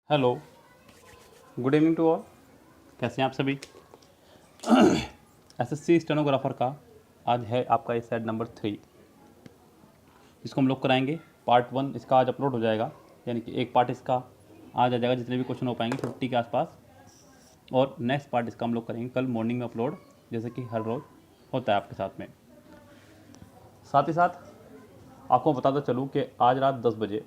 Hello, good evening to all. कैसे हैं आप सभी? एसएससी स्टेनोग्राफर का आज है आपका ये सेट नंबर 3, इसको हम लोग कराएंगे। पार्ट 1 इसका आज अपलोड हो जाएगा, यानी कि एक पार्ट इसका आज आ जाएगा, जितने भी क्वेश्चन हो पाएंगे 50 के आसपास, और नेक्स्ट पार्ट इसका हम लोग करेंगे कल मॉर्निंग में अपलोड, जैसे कि हर रोज़ होता है आपके साथ में। साथ ही साथ आपको बताता चलूँ कि आज रात 10 बजे,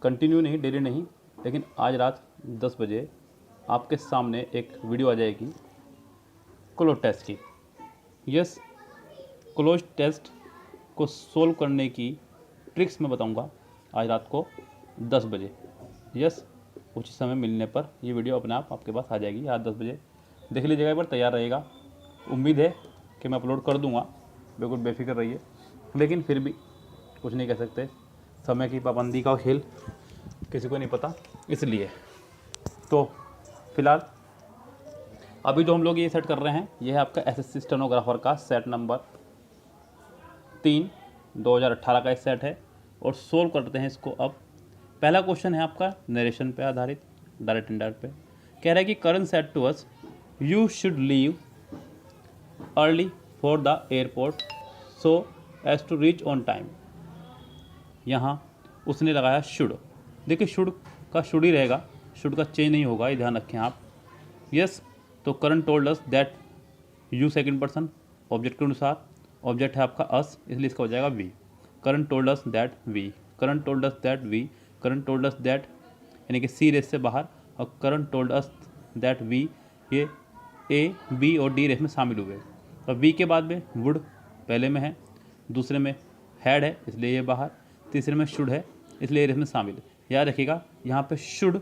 कंटिन्यू नहीं, डेली नहीं, लेकिन आज रात 10 बजे आपके सामने एक वीडियो आ जाएगी क्लोज टेस्ट की। यस, क्लोज टेस्ट को सोल्व करने की ट्रिक्स मैं बताऊंगा आज रात को 10 बजे। यस, उचित समय मिलने पर ये वीडियो अपने आप आपके पास आ जाएगी रात 10 बजे। देख लीजिएगा, एक बार तैयार रहेगा। उम्मीद है कि मैं अपलोड कर दूंगा, बिल्कुल बेफिक्र रहिए, लेकिन फिर भी कुछ नहीं कह सकते, समय की पाबंदी का खेल किसी को नहीं पता, इसलिए तो फिलहाल अभी जो हम लोग ये सेट कर रहे हैं, ये है आपका एसएससी स्टेनोग्राफर का सेट नंबर 3 2018 का एक सेट है, और सोल्व करते हैं इसको। अब पहला क्वेश्चन है आपका नरेशन पे आधारित, डायरेक्ट इनडायरेक्ट पे। कह रहा है कि Karan said to us you should leave early for the airport so as to reach on time. यहाँ उसने लगाया शुड। देखिए, शुड का शुड ही रहेगा, शुड का चेंज नहीं होगा, ये ध्यान रखें आप। यस, तो Karan told us that, you second person, object के अनुसार, ऑब्जेक्ट है आपका अस, इसलिए इसका हो जाएगा V. Karan told us that V, Karan told us that V, Karan told us that, यानी कि सी रेस से बाहर, और Karan told us that V, ये ए बी और डी रेस में शामिल हुए। और वी के बाद में वुड पहले में है, दूसरे में हैड है इसलिए ये बाहर, तीसरे में शुड है इसलिए ये रेस में शामिल। याद रखिएगा, यहाँ पे शुड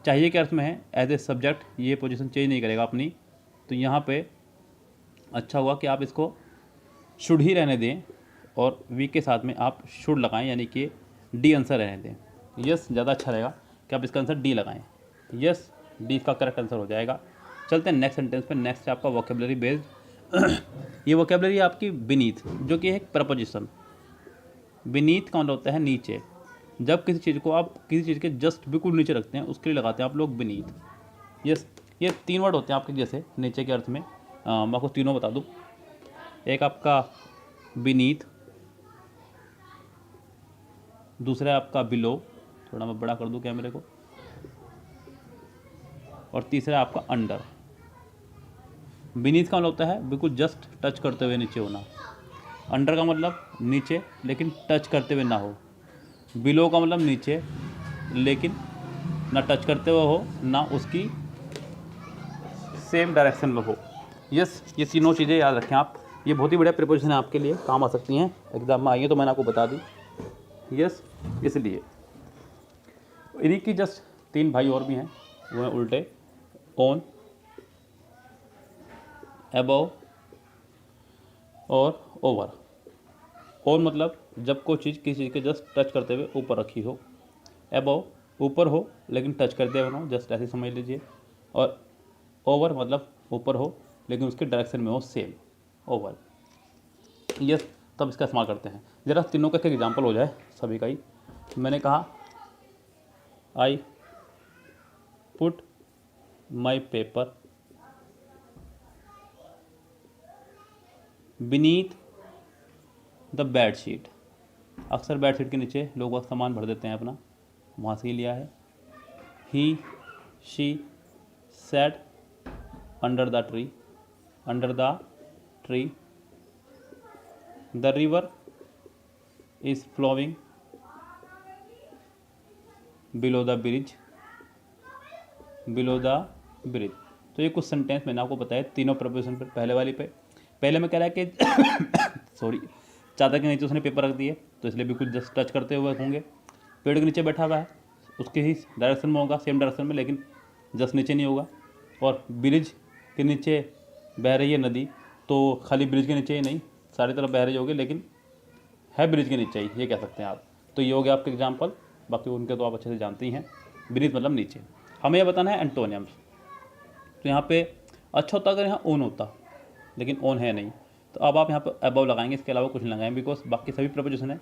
चाहिए के अर्थ में है, एज ए सब्जेक्ट ये पोजीशन चेंज नहीं करेगा अपनी, तो यहाँ पे अच्छा हुआ कि आप इसको शुड ही रहने दें और वी के साथ में आप शुड लगाएं, यानी कि डी आंसर रहने दें। यस, ज़्यादा अच्छा रहेगा कि आप इसका आंसर डी लगाएं। यस, डी का करेक्ट आंसर हो जाएगा। चलते हैं नेक्स्ट सेंटेंस पे। नेक्स्ट है आपका वोकेबलरी बेस्ड। ये वोकेबलरी आपकी बीनीथ, जो कि है एक प्रपोजिशन। बीनीथ का मतलब होता है नीचे। जब किसी चीज़ को आप किसी चीज़ के जस्ट बिल्कुल नीचे रखते हैं, उसके लिए लगाते हैं आप लोग बीनीथ। यस, ये 3 वर्ड होते हैं आपके, जैसे नीचे के अर्थ में। मैं आपको तीनों बता दूँ। एक आपका बीनीथ, दूसरा है आपका बिलो, थोड़ा मैं बड़ा कर दूँ कैमरे को, और तीसरा है आपका अंडर। बीनीथ का मतलब होता है बिल्कुल जस्ट टच करते हुए नीचे होना। अंडर का मतलब नीचे लेकिन टच करते हुए ना हो। बिलो का मतलब नीचे लेकिन ना टच करते हुए हो, ना उसकी सेम डायरेक्शन में हो। यस, ये तीनों चीज़ें याद रखें आप। ये बहुत ही बढ़िया प्रिपोजिशन है, आपके लिए काम आ सकती हैं, एग्जाम में आई है तो मैंने आपको बता दी। यस, इसलिए इन्हीं की जस्ट 3 भाई और भी हैं, वो हैं उल्टे, ऑन, अबव और ओवर। ऑन मतलब जब कोई चीज़ किसी चीज़ के जस्ट टच करते हुए ऊपर रखी हो, अबव ऊपर हो लेकिन टच करते हुए ना हो, जस्ट ऐसे समझ लीजिए, और ओवर मतलब ऊपर हो लेकिन उसके डायरेक्शन में हो, सेम, ओवर। यस, तब इसका इस्तेमाल करते हैं। ज़रा तीनों का एक एग्जाम्पल हो जाए सभी का ही। मैंने कहा I put my paper beneath the bed sheet. अक्सर बेड शीट के नीचे लोग वक्त सामान भर देते हैं अपना, वहाँ से ही लिया है। He she sat under the tree, under the tree. The river is flowing below the bridge, below the bridge. तो ये कुछ सेंटेंस मैंने आपको बताया तीनों प्रपोजिशन पर। पहले वाली पे, पहले में कह रहा है कि सॉरी, चादर के नीचे उसने पेपर रख दिए तो इसलिए बिल्कुल जस्ट टच करते हुए होंगे। पेड़ के नीचे बैठा हुआ है, उसके ही डायरेक्शन में होगा, सेम डायरेक्शन में, लेकिन जस्ट नीचे नहीं होगा। और ब्रिज के नीचे बह रही है नदी, तो खाली ब्रिज के नीचे ही नहीं, सारी तरफ बह रही होगी, लेकिन है ब्रिज के नीचे ही, ये कह सकते हैं आप। तो ये हो गया आपके एग्जाम्पल, बाकी उनके तो आप अच्छे से जानते ही हैं। ब्रिज मतलब नीचे। हमें यह बताना है एंटोनियम्स। तो यहाँ पे अच्छा होता अगर यहाँ ओन होता, लेकिन ओन है नहीं, तो अब आप यहाँ पर अबव लगाएंगे, इसके अलावा कुछ नहीं लगाएंगे, बिकॉज बाकी सभी प्रपोजिशन है।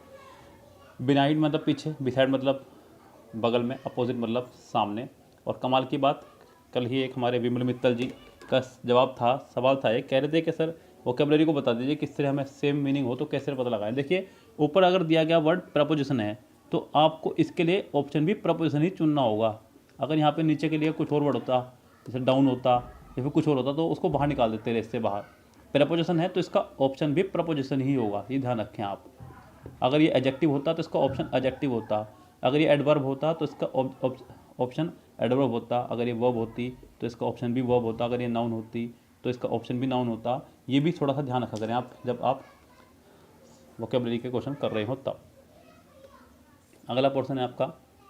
बिनाइड मतलब पीछे, बिसाइड मतलब बगल में, अपोजिट मतलब सामने। और कमाल की बात, कल ही एक हमारे विमल मित्तल जी का जवाब था, सवाल था, एक कह रहे थे कि सर वोकेबलरी को बता दीजिए किस तरह हमें सेम मीनिंग हो तो कैसे पता लगाएं। देखिए ऊपर अगर दिया गया वर्ड प्रपोजिशन है तो आपको इसके लिए ऑप्शन भी प्रपोजिशन ही चुनना होगा। अगर यहाँ पे नीचे के लिए कुछ और वर्ड होता, जैसे डाउन होता या फिर कुछ और होता, तो उसको बाहर निकाल देते रेस से बाहर। प्रपोजिशन है तो इसका ऑप्शन भी प्रपोजिशन ही होगा, ये ध्यान रखें आप। अगर ये एडजेक्टिव होता तो इसका ऑप्शन एडजेक्टिव होता, अगर ये एडवर्ब होता तो इसका ऑप्शन एडवर्ब होता, अगर ये वर्ब होती तो इसका ऑप्शन भी वर्ब होता, अगर ये नाउन होती तो इसका ऑप्शन भी नाउन होता। ये भी थोड़ा सा ध्यान रखा करें आप जब आप वोकेबलरी के क्वेश्चन कर रहे हो तब। अगला पोर्शन है आपका,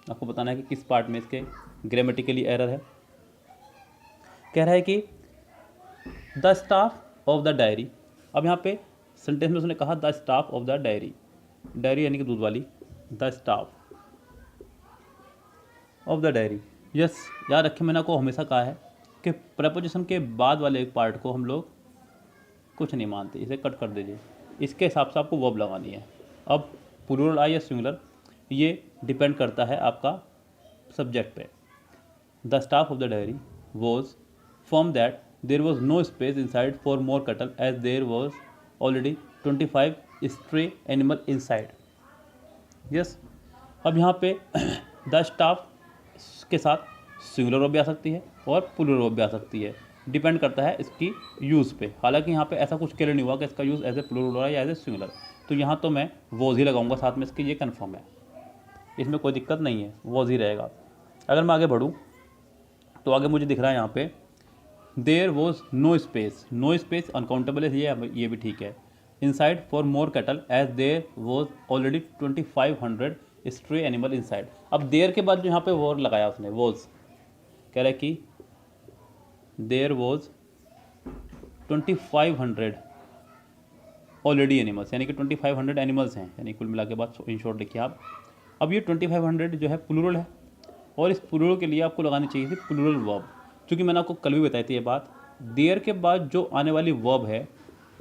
आपको बताना है कि किस पार्ट में इसके ग्रामेटिकली एरर है। कह रहा है कि the staff of the diary. अब यहाँ पे सेंटेंस में उसने कहा the staff of the diary, diary यानी कि दूध वाली, the staff of the diary. Yes, याद रखें मैंने आपको हमेशा कहा है कि प्रपोजिशन के बाद वाले एक पार्ट को हम लोग कुछ नहीं मानते, इसे कट कर दीजिए, इसके हिसाब से आपको वर्ब लगानी है। अब प्लूरल आए या सिंगुलर ये डिपेंड करता है आपका सब्जेक्ट पे। The staff of the dairy was form that there was no space inside for more cattle as there was already 25 stray animal inside. Yes, अब यहाँ पे द स्टाफ के साथ सिंगुलर वर्ब भी आ सकती है और प्लूरल वर्ब भी आ सकती है, डिपेंड करता है इसकी यूज़ पे। हालांकि यहाँ पे ऐसा कुछ क्लियर नहीं हुआ कि इसका यूज़ एज ए प्लूरल है या एज ए सिंगुलर, तो यहाँ तो मैं वॉज ही लगाऊंगा साथ में इसके, ये कन्फर्म है, इसमें कोई दिक्कत नहीं है, वॉज ही रहेगा। अगर मैं आगे बढ़ूँ तो आगे मुझे दिख रहा है यहाँ पे there was no space, no space uncountable है, ये भी ठीक है। Inside for more cattle as there was already 2500 stray animal inside. अब देयर के बाद जो यहाँ पे वर्ड लगाया उसने वॉज, कह रहा है कि देयर वॉज 2500 ऑलरेडी एनिमल्स, यानी कि 2500 एनिमल्स हैं, यानी कुल मिला के बाद इन शॉर्ट लिखिए आप। अब ये 2500 जो है प्लूरल है और इस प्लूरल के लिए आपको लगानी चाहिए थी प्लूरल वर्ब, क्योंकि मैंने आपको कल भी बताई थी ये बात, देयर के बाद जो आने वाली वर्ब है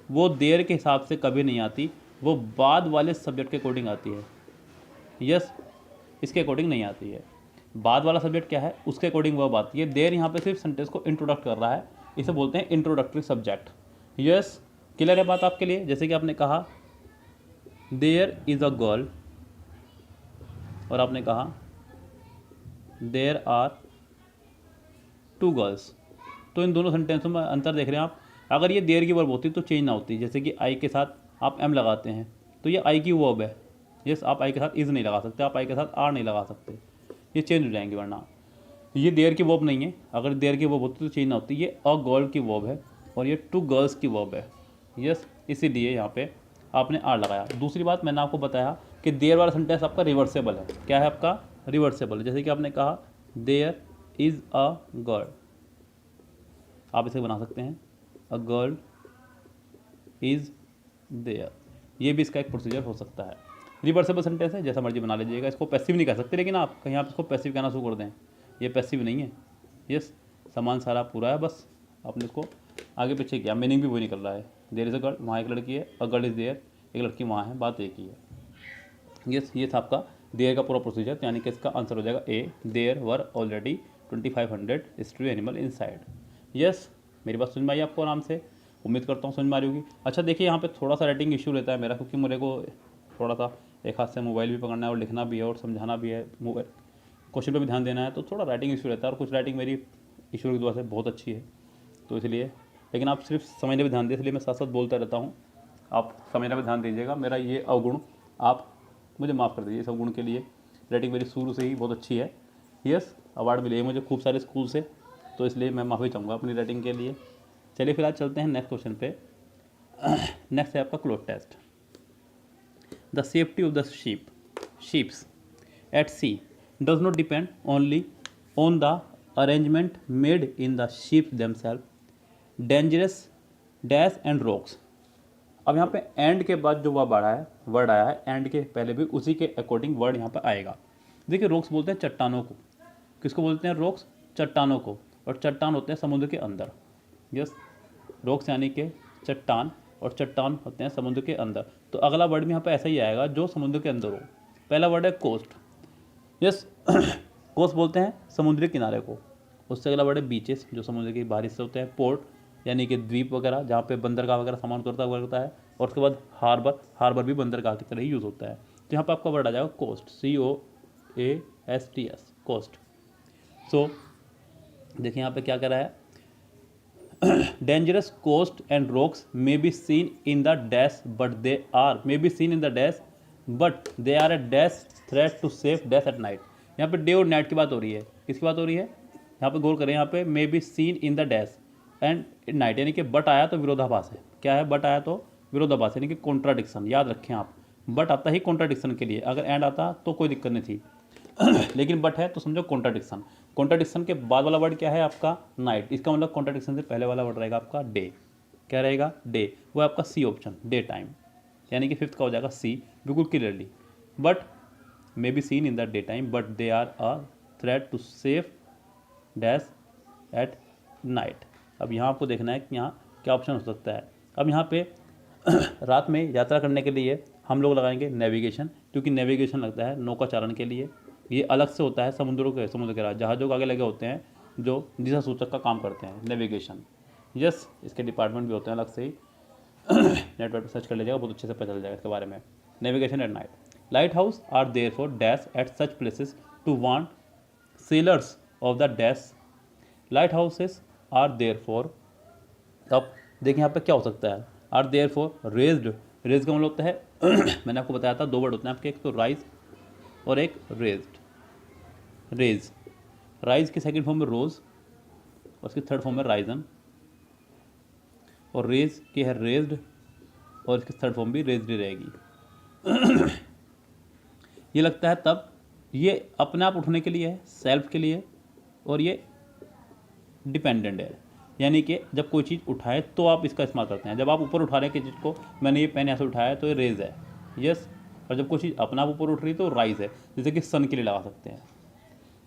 वो देयर के हिसाब से कभी नहीं आती, वो बाद वाले सब्जेक्ट के अकॉर्डिंग आती है। यस, इसके अकॉर्डिंग नहीं आती है। बाद वाला सब्जेक्ट क्या है उसके अकॉर्डिंग वर्ब आती है। देयर यहाँ पे सिर्फ सेंटेंस को इंट्रोडक्ट कर रहा है, इसे बोलते हैं इंट्रोडक्टरी सब्जेक्ट। यस, क्लियर है बात आपके लिए। जैसे कि आपने कहा देयर इज़ अ गर्ल और आपने कहा देयर आर 2 गर्ल्स, तो इन दोनों सेंटेंसों में अंतर देख रहे हैं आप। अगर ये देयर की वर्ब होती तो चेंज ना होती, जैसे कि आई के साथ आप एम लगाते हैं तो ये आई की वर्ब है। यस, आप आई के साथ इज़ नहीं लगा सकते, आप आई के साथ आर नहीं लगा सकते, ये चेंज हो जाएंगे, वरना ये देयर की वर्ब नहीं है। अगर देयर की वर्ब होती तो चेंज ना होती, ये अ गर्ल की वर्ब है और ये 2 गर्ल्स की वर्ब है। यस, इसीलिए यहाँ पे आपने आर लगाया। दूसरी बात मैंने आपको बताया कि देयर वाला सेंटेंस आपका रिवर्सेबल है। क्या है आपका? रिवर्सेबल है। जैसे कि आपने कहा देयर इज़ अ गर्ल, आप इसे बना सकते हैं अ गर्ल इज़ देयर, ये भी इसका एक प्रोसीजर हो सकता है। रिवर्सेबल सेंटेंस है, जैसा मर्जी बना लीजिएगा। इसको पैसिव नहीं कह सकते, लेकिन आप कहीं आप इसको पैसिव कहना शुरू कर दें, ये पैसिव नहीं है। यस, सामान सारा पूरा है, बस आपने इसको आगे पीछे किया, मीनिंग भी वही निकल रहा है। देयर इज़ अ गर्ल, वहाँ एक लड़की है, अ गर्ल इज़ देयर, एक लड़की वहाँ है, बात एक ही है। यस, ये था आपका देयर का पूरा प्रोसीजर, यानी कि इसका आंसर हो जाएगा A, there were already 2500 stray animal inside. Yes, मेरी बात समझ में आई आपको आराम से? उम्मीद करता हूँ समझ में आ रही होगी। अच्छा देखिए, यहाँ पे थोड़ा सा राइटिंग इशू रहता है मेरा, क्योंकि मेरे को थोड़ा सा एक हाथ से मोबाइल भी पकड़ना है और लिखना भी है और समझाना भी है, मोबाइल क्वेश्चन पे भी ध्यान देना है, तो थोड़ा राइटिंग इशू रहता है। और कुछ राइटिंग मेरी ईश्वर की दुआ से बहुत अच्छी है, तो इसलिए, लेकिन आप सिर्फ समझने पर ध्यान दें, इसलिए मैं साथ साथ बोलता रहता हूँ, आप समझने पर ध्यान दीजिएगा। मेरा ये अवगुण आप मुझे माफ़ कर दीजिए, इस अवगुण के लिए। राइटिंग मेरी शुरू से ही बहुत अच्छी है। यस, अवार्ड मिले हैं मुझे खूब सारे स्कूल से, तो इसलिए मैं माफ़ी चाहूँगा अपनी राइटिंग के लिए। चलिए फिलहाल चलते हैं नेक्स्ट क्वेश्चन पे। नेक्स्ट है आपका cloth test. The safety of the ships at sea does not depend only on the arrangement made in the ships themselves, dangerous dash and rocks. अब यहाँ पे एंड के बाद जो वर्ड आया है, एंड के पहले भी उसी के अकॉर्डिंग वर्ड यहाँ पे आएगा। देखिए, रॉक्स बोलते हैं चट्टानों को। किसको बोलते हैं? रॉक्स, चट्टानों को। और चट्टान होते हैं समुद्र के अंदर। यस, रॉक्स यानी कि चट्टान, और चट्टान होते हैं समुद्र के अंदर। तो अगला वर्ड भी यहाँ पे ऐसा ही आएगा जो समुद्र के अंदर हो। पहला वर्ड है कोस्ट। यस कोस्ट बोलते हैं समुद्री किनारे को। उससे अगला वर्ड है बीचेस, जो समुद्र के बाहरी हिस्से होते हैं। पोर्ट यानी कि द्वीप वगैरह, जहाँ पे बंदरगाह वगैरह सामान करता है। और उसके बाद हार्बर, हार्बर भी बंदरगाह की तरह ही यूज़ होता है। तो यहाँ पर आपका वर्ड आ जाएगा कोस्ट, COASTS, कोस्ट। सो देखिए यहाँ पे क्या कह रहा है, dangerous coast and rocks may be seen in the dash but they are a dash threat to safe dash at night. यहाँ पे डे और नाइट की बात हो रही है। किसकी बात हो रही है? यहाँ पे गौर करें, यहाँ पे मे be seen in the dash and night, यानी कि बट आया तो विरोधाभास है। क्या है? बट आया तो विरोधाभास, यानी कि कॉन्ट्राडिक्शन। याद रखें आप, बट आता ही कॉन्ट्राडिक्शन के लिए। अगर एंड आता तो कोई दिक्कत नहीं थी लेकिन बट है तो समझो कॉन्ट्राडिक्शन। कॉन्ट्राडिक्शन के बाद वाला वर्ड क्या है आपका? नाइट। इसका मतलब कॉन्ट्राडिक्शन से पहले वाला वर्ड रहेगा आपका डे। क्या रहेगा? डे। वो है आपका सी ऑप्शन, डे टाइम, यानी कि फिफ्थ का हो जाएगा सी, बिल्कुल clearly. But may be seen in the day time but they are a threat to safe dash at night. अब यहाँ आपको देखना है कि यहाँ क्या ऑप्शन हो सकता है। अब यहाँ पे रात में यात्रा करने के लिए हम लोग लगाएंगे नेविगेशन, क्योंकि नेविगेशन लगता है नौकाचारण के लिए। ये अलग से होता है समुद्र के जहाज़ों के आगे लगे होते हैं, जो दिशा सूचक का काम करते हैं, नेविगेशन। यस, इसके डिपार्टमेंट भी होते हैं अलग से ही। नेट पर सर्च कर लीजिएगा, बहुत अच्छे से पता चल जाएगा इसके बारे में। Navigation at night. Lighthouse are there for dash at such places to warn sailors of the dash. Lighthouses are there for, अब देखिए यहाँ पे क्या हो सकता है, are there for raised. Raise का मतलब होता है मैंने आपको बताया था दो वर्ड होते हैं आपके, एक तो राइज और एक रेज्ड। रेज, राइज की सेकंड फॉर्म में रोज और उसकी थर्ड फॉर्म में राइजन, और रेज की है रेज्ड और इसकी थर्ड फॉर्म भी रेज्ड ही रहेगी। ये लगता है तब, ये अपने आप उठने के लिए है, सेल्फ के लिए, और ये डिपेंडेंट है, यानी कि जब कोई चीज़ उठाए तो आप इसका इस्तेमाल करते हैं। जब आप ऊपर उठा रहे हैं किसी चीज़ को, मैंने ये पेन ऐसे उठाया तो ये रेज है, यस। और जब कोई चीज़ अपना आप ऊपर उठ रही है तो राइज है। जैसे कि सन के लिए लगा सकते हैं,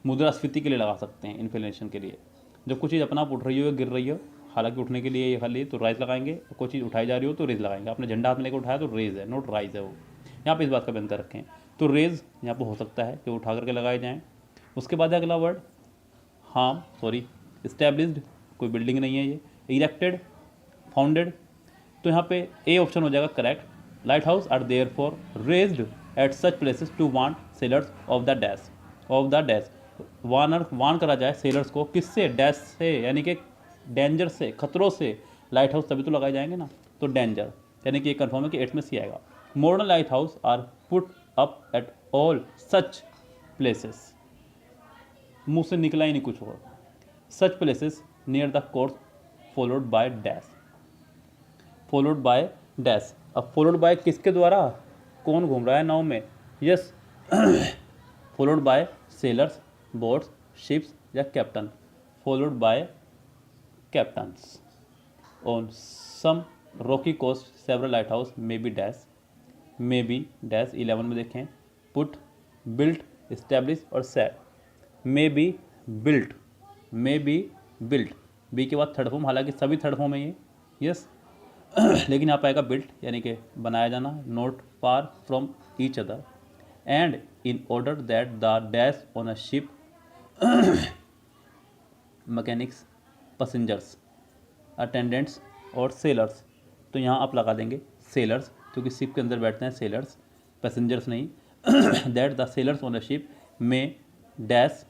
मुद्रास्फीति के लिए लगा सकते हैं, इन्फ्लेशन के लिए। जब कोई चीज़ अपना आप उठ रही हो या गिर रही हो, हालांकि उठने के लिए ये खाली तो राइज लगाएंगे, कोई चीज़ उठाई जा रही हो तो रेज लगाएंगे। आपने झंडा हाथ में लेकर उठाया तो रेज है, नोट राइज है वो। यहाँ पे इस बात का भी अंतर रखें। तो रेज यहाँ पर हो सकता है कि उठा करके लगाए जाएँ। उसके बाद है अगला वर्ड इस्टेब्लिश्ड, कोई बिल्डिंग नहीं है ये। इरेक्टेड, फाउंडेड, तो यहाँ पे ए ऑप्शन हो जाएगा correct. Lighthouse are there for raised at such places to warn sailors of the dash. Warn करा जाए सेलर्स को, किससे? डैश से, यानी कि डेंजर से, खतरों से। लाइट हाउस तभी तो लगाए जाएंगे ना, तो डेंजर, यानी कि ये कन्फर्म है कि 8 में सी आएगा। Modern lighthouse are put up at all such places, मुंह से निकला ही नहीं कुछ और। Such places near the course followed by dash, followed by dash. अब फॉलोड बाय किसके द्वारा? कौन घूम रहा है नाव में? Yes, followed by sailors, boats, ships या captain. Followed by captains. On some rocky coast several lighthouse may be dash, may be dash. 11 में देखें, पुट, बिल्ट, इस्टेब्लिश और set. May be built, may be built, B के बाद third form, हालांकि सभी third form है ये, yes. लेकिन यहाँ पाएगा बिल्ट, यानी कि बनाया जाना, not far from each other, and in order that the dash on a ship mechanics, passengers, attendants और सेलर्स। तो यहाँ आप लगा देंगे सेलर्स, क्योंकि शिप के अंदर बैठते हैं सेलर्स, पैसेंजर्स नहीं। That the sellers on a ship में डैश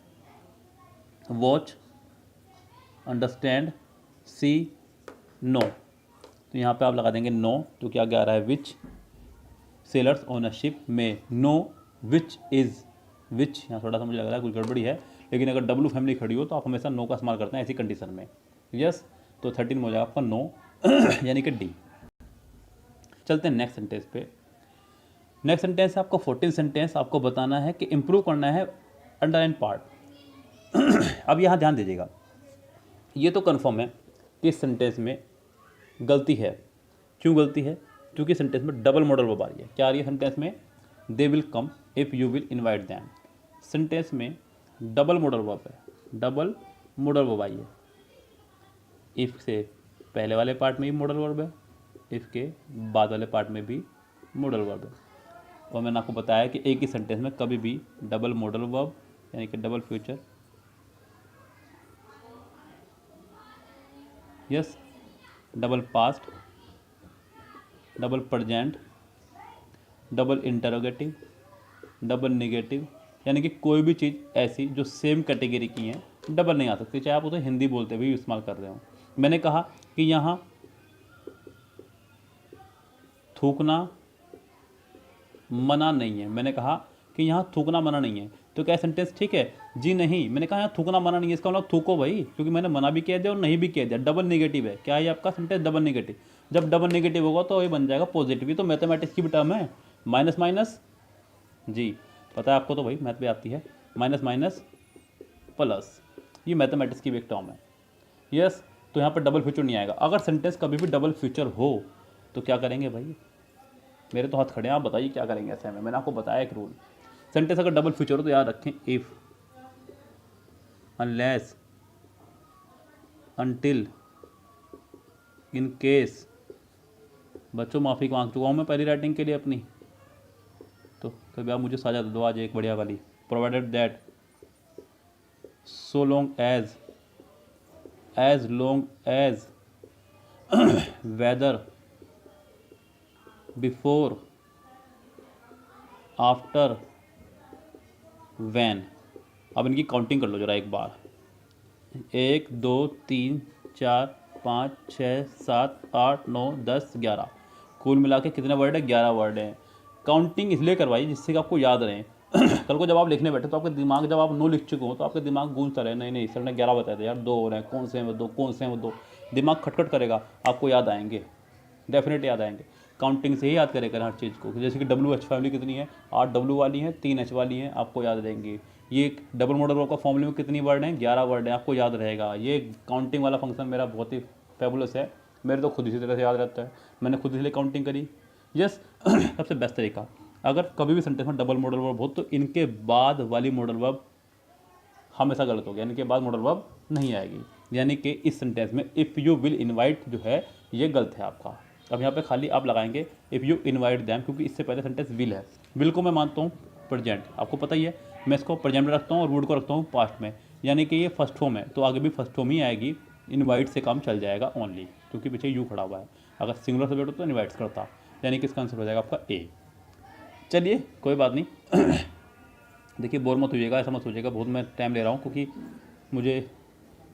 वॉच, अंडरस्टैंड, सी, नो। तो यहाँ पे आप लगा देंगे नो, तो क्या आ रहा है विच। सेलर्स ऑन अ शिप में नो विच इज़, विच यहाँ थोड़ा सा मुझे लग रहा है कुछ गड़बड़ी है, लेकिन अगर डब्लू फैमिली खड़ी हो तो आप हमेशा नो का इस्तेमाल करते हैं ऐसी कंडीशन में, यस। तो 13 में हो जाएगा आपका नो, यानी कि डी। चलते हैं नेक्स्ट सेंटेंस पे। नेक्स्ट सेंटेंस है आपका 14 सेंटेंस। आपको बताना है कि इम्प्रूव करना है अंडरलाइन पार्ट। अब यहाँ ध्यान दीजिएगा, ये तो कन्फर्म है कि इस सेंटेंस में गलती है। क्यों गलती है? क्योंकि सेंटेंस में डबल मॉडल वर्ब आ रही है। क्या आ रही है सेंटेंस में? They will come if you will invite them. Sentence में डबल मॉडल वर्ब है, डबल मॉडल वर्ब आई है। इफ़ से पहले वाले पार्ट में भी मॉडल वर्ब है, इफ़ के बाद वाले पार्ट में भी मॉडल वर्ब है। और मैंने आपको बताया कि एक ही सेंटेंस में कभी भी डबल मॉडल वर्ब यानी कि double future, yes, double past, double present, double interrogative, double negative, यानी कि कोई भी चीज़ ऐसी जो सेम कैटेगरी की है डबल नहीं आ सकती, चाहे आप उसे हिंदी बोलते हुए इस्तेमाल कर रहे हो। मैंने कहा कि यहाँ थूकना मना नहीं है, मैंने कहा कि यहाँ थूकना मना नहीं है, तो क्या सेंटेंस ठीक है? जी नहीं, मैंने कहा यहाँ थूकना मना नहीं है, इसका मतलब थूको भाई, क्योंकि मैंने मना भी कह दिया और नहीं भी कह दिया, डबल नेगेटिव है। क्या है आपका सेंटेंस? Double negative. जब डबल नेगेटिव होगा तो ये बन जाएगा पॉजिटिव, ये तो मैथमेटिक्स की भी टर्म है, माइनस माइनस, जी पता है आपको तो भाई, मैथ भी आती है, माइनस माइनस प्लस, ये मैथमेटिक्स की भी एक टर्म है, यस। तो यहाँ पर डबल फ्यूचर नहीं आएगा। अगर सेंटेंस कभी भी डबल फ्यूचर हो तो क्या करेंगे भाई? मेरे तो हाथ खड़े हैं, आप बताइए क्या करेंगे ऐसे में। मैंने आपको बताया एक रूल, सेंटेंस अगर डबल फ्यूचर हो तो याद रखें if, unless, until, in case. बच्चों माफ़ी मांग चुका हूँ मैं पहली राइटिंग के लिए अपनी, तो कभी आप मुझे साझा दो आज एक बढ़िया वाली। Provided that, so long as long as, whether, before, after, when. अब इनकी काउंटिंग कर लो जरा एक बार, 1 2 3 4 5 6 7 8 9 10 11, कुल मिला के कितने वर्ड है? 11 वर्ड हैं। काउंटिंग इसलिए करवाई जिससे कि आपको याद रहे। कल को जब आप लिखने बैठे तो आपके दिमाग, जब आप नो लिख चुके हो तो आपके दिमाग गूंजता रहे, नहीं नहीं सर ने 11 बताया था यार, 2 हो रहे हैं, कौन से हैं वो 2, कौन से हैं वो 2, दिमाग खटखट करेगा, आपको याद आएंगे, डेफिनेट याद आएंगे। काउंटिंग से ही याद करेगा हर चीज़ को। जैसे कि WH फैमिली कितनी है? 8 W वाली हैं, 3 H वाली हैं, आपको याद रहेंगी। ये डबल मॉडल वर्ब का फॉर्मूले में कितनी वर्ड हैं? 11 वर्ड हैं, आपको याद रहेगा। ये काउंटिंग वाला फंक्शन मेरा बहुत ही फेबुलस है, मेरे तो खुद इसी तरह से याद रहता है, मैंने खुद इसलिए काउंटिंग करी, यस। सबसे बेस्ट तरीका, अगर कभी भी सेंटेंस में डबल मॉडल वर्ब हो तो इनके बाद वाली मॉडल वर्ब हमेशा गलत हो गया, इनके बाद मॉडल वर्ब नहीं आएगी। यानी कि इस सेंटेंस में इफ़ यू विल इनवाइट जो है ये गलत है आपका। अब यहाँ पे खाली आप लगाएंगे इफ़ यू इनवाइट दैम, क्योंकि इससे पहले सेंटेंस विल है। विल को मैं मानता हूँ प्रेजेंट, आपको पता ही है, मैं इसको प्रेजेंट में रखता हूँ और वुड को रखता हूँ पास्ट में, यानी कि ये फर्स्ट फॉर्म है तो आगे भी फर्स्ट फॉर्म ही आएगी। इनवाइट से काम चल जाएगा ओनली, क्योंकि पीछे यू खड़ा हुआ है। अगर सिंगुलर सब्जेक्ट हो तो इनवाइट्स करता, यानी कि इसका आंसर हो जाएगा आपका ए। चलिए कोई बात नहीं। देखिए बोर मत होइएगा, ऐसा मत सोचिएगा बहुत मैं टाइम ले रहा हूँ, क्योंकि मुझे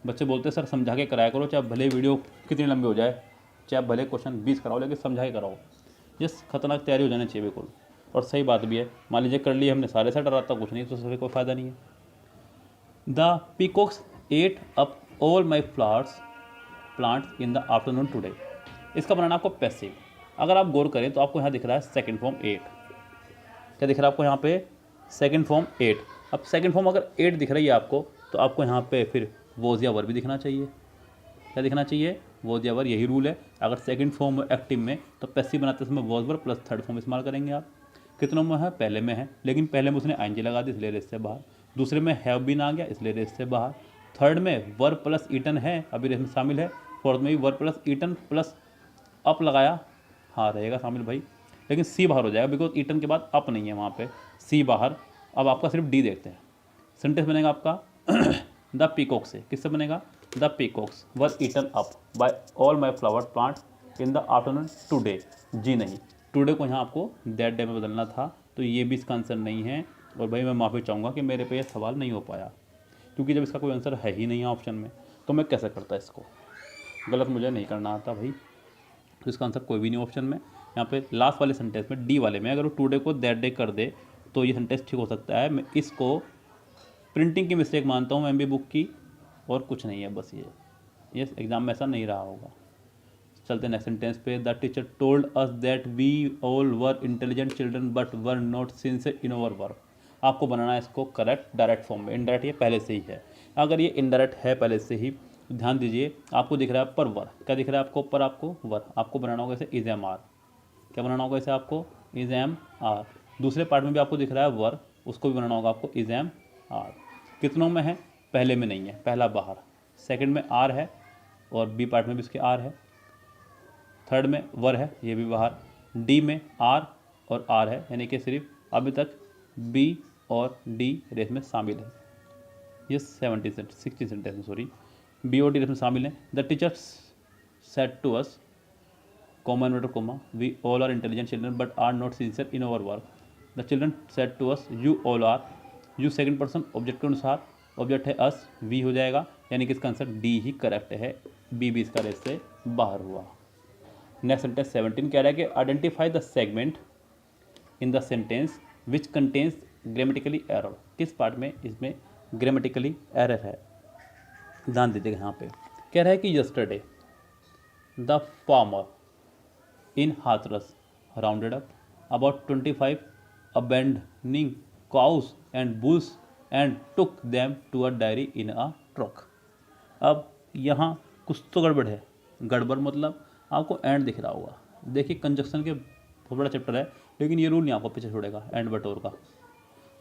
बच्चे बोलते हैं सर समझा के कराया करो, चाहे भले वीडियो कितनी लंबी हो जाए, चाहे भले क्वेश्चन 20 कराओ, लेकिन समझा के कराओ। यस, खतरनाक तैयारी हो जानी चाहिए बिल्कुल, और सही बात भी है। मान लीजिए कर लिए हमने सारे से, डराता कुछ नहीं तो उससे कोई फ़ायदा नहीं है। The peacocks ate up all my flowers plants in the afternoon today. इसका बनाना आपको पैसिव। अगर आप गौर करें तो आपको यहाँ दिख रहा है सेकंड फॉर्म 8, क्या दिख रहा है आपको यहाँ पे? Second form 8। अब सेकंड फॉर्म अगर 8 दिख रही है आपको तो आपको यहाँ पे फिर वॉज या वर भी दिखना चाहिए। क्या दिखना चाहिए? वॉज या वर, यही रूल है। अगर सेकंड फॉर्म एक्टिव में तो पैसिव बनाते समय was were plus third form इस्तेमाल करेंगे आप। कितनों में है? पहले में है, लेकिन पहले में उसने आईएनजी लगा दी इसलिए रेस से बाहर। दूसरे में हैव बीन आ गया इसलिए रेस से बाहर। थर्ड में वर प्लस ईटन है, अभी रेस में शामिल है। फोर्थ में भी were plus eaten plus up लगाया, हाँ रहेगा शामिल भाई, लेकिन सी बाहर हो जाएगा बिकॉज ईटन के बाद अप नहीं है वहाँ पे, सी बाहर। अब आपका सिर्फ डी देखते हैं। सेंटेंस बनेगा आपका द पीकॉक से, किससे बनेगा? The peacocks were eaten up by all my flower plant in the afternoon today. जी नहीं, टुडे को यहाँ आपको दैट डे में बदलना था, तो ये भी इसका आंसर नहीं है। और भाई मैं माफ़ी चाहूँगा कि मेरे पे ये सवाल नहीं हो पाया, क्योंकि जब इसका कोई आंसर है ही नहीं है ऑप्शन में तो मैं कैसे करता इसको? गलत मुझे नहीं करना आता भाई, तो इसका आंसर कोई भी नहीं ऑप्शन में। यहाँ पे लास्ट वाले सेंटेंस में डी वाले में अगर वो टुडे को दैट डे कर दे तो ये सेंटेंस ठीक हो सकता है। मैं इसको प्रिंटिंग की मिस्टेक मानता हूँ एमबी बुक की, और कुछ नहीं है बस ये एग्ज़ाम में ऐसा नहीं रहा होगा। चलते नेक्स्ट सेंटेंस पे। The teacher told us that we all were intelligent children but were not sincere in our work. आपको बनाना है इसको करेक्ट डायरेक्ट फॉर्म में। इनडायरेक्ट ये पहले से ही है, अगर ये इनडायरेक्ट है पहले से ही, ध्यान दीजिए आपको दिख रहा है पर वर, क्या दिख रहा है आपको? पर आपको वर, आपको बनाना होगा इसे इज एम आर। क्या बनाना होगा इसे आपको? Is am are. दूसरे पार्ट में भी आपको दिख रहा है वर, उसको भी बनाना होगा आपको इज एम आर। कितनों में है? पहले में नहीं है, पहला बाहर। सेकंड में आर है और बी पार्ट में भी इसके आर है। थर्ड में वर है, ये भी बाहर। डी में आर और आर है, यानी कि सिर्फ अभी तक बी और डी रेस में शामिल है। ये 60 सेंटेंस में, सॉरी, बी और डी रेस में शामिल है। The teachers said to us, comma inverted comma, we all are intelligent children but are not sincere in our work. The children said to us, you all are, you second person object के अनुसार, object है अस, we हो जाएगा, यानी कि इसका answer D ही correct है, B भी इसका रेस से बाहर हुआ। नेक्स्ट सेंटेंस 17 कह रहा है कि identify the segment in the sentence which contains grammatically error. किस पार्ट में इसमें ग्रामेटिकली एरर है, ध्यान दीजिएगा। यहाँ पे कह रहा है कि yesterday the farmer in Hathras rounded up about 25 abandoning cows and bulls and took them to a dairy in a truck। अब यहाँ कुछ तो गड़बड़ है, गड़बड़ मतलब आपको एंड दिख रहा होगा। देखिए कंजक्शन के बहुत बड़ा चैप्टर है, लेकिन ये रूल नहीं आपको पीछे छोड़ेगा एंड बट और का।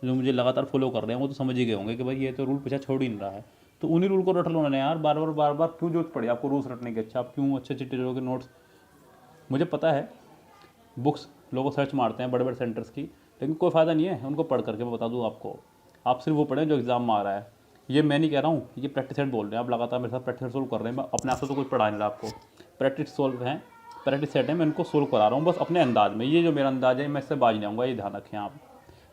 जो मुझे लगातार फॉलो कर रहे हैं वो तो समझ ही गए होंगे कि भाई ये तो रूल पीछे छोड़ ही नहीं रहा है। तो उन्हीं रूल को रट लो उन्होंने यार, बार बार क्यों जरूरत पड़ी आपको रूल्स रटने की? अच्छा, आप क्यों अच्छे टीचरों के नोट्स, मुझे पता है बुक्स लोगों सर्च मारते हैं बड़े बड़े सेंटर्स की, लेकिन कोई फ़ायदा नहीं है उनको पढ़ करके। मैं बता दूँ आपको, आप सिर्फ वो पढ़ें जो एग्ज़ाम में आ रहा है। ये मैं नहीं कह रहा हूँ, ये प्रैक्टिस सेट बोल रहे हैं। आप लगातार मेरे साथ प्रैक्टिस सोल्व कर रहे हैं, मैं अपने आप से तो कुछ पढ़ा नहीं रहा आपको। प्रैक्टिस सोल्व है, प्रैक्टिस सेट है, मैं इनको सोल्व करा रहा हूँ बस अपने अंदाज में। ये जो मेरा अंदाज है मैं इससे बाज नहीं आऊँगा, ये ध्यान रखें आप।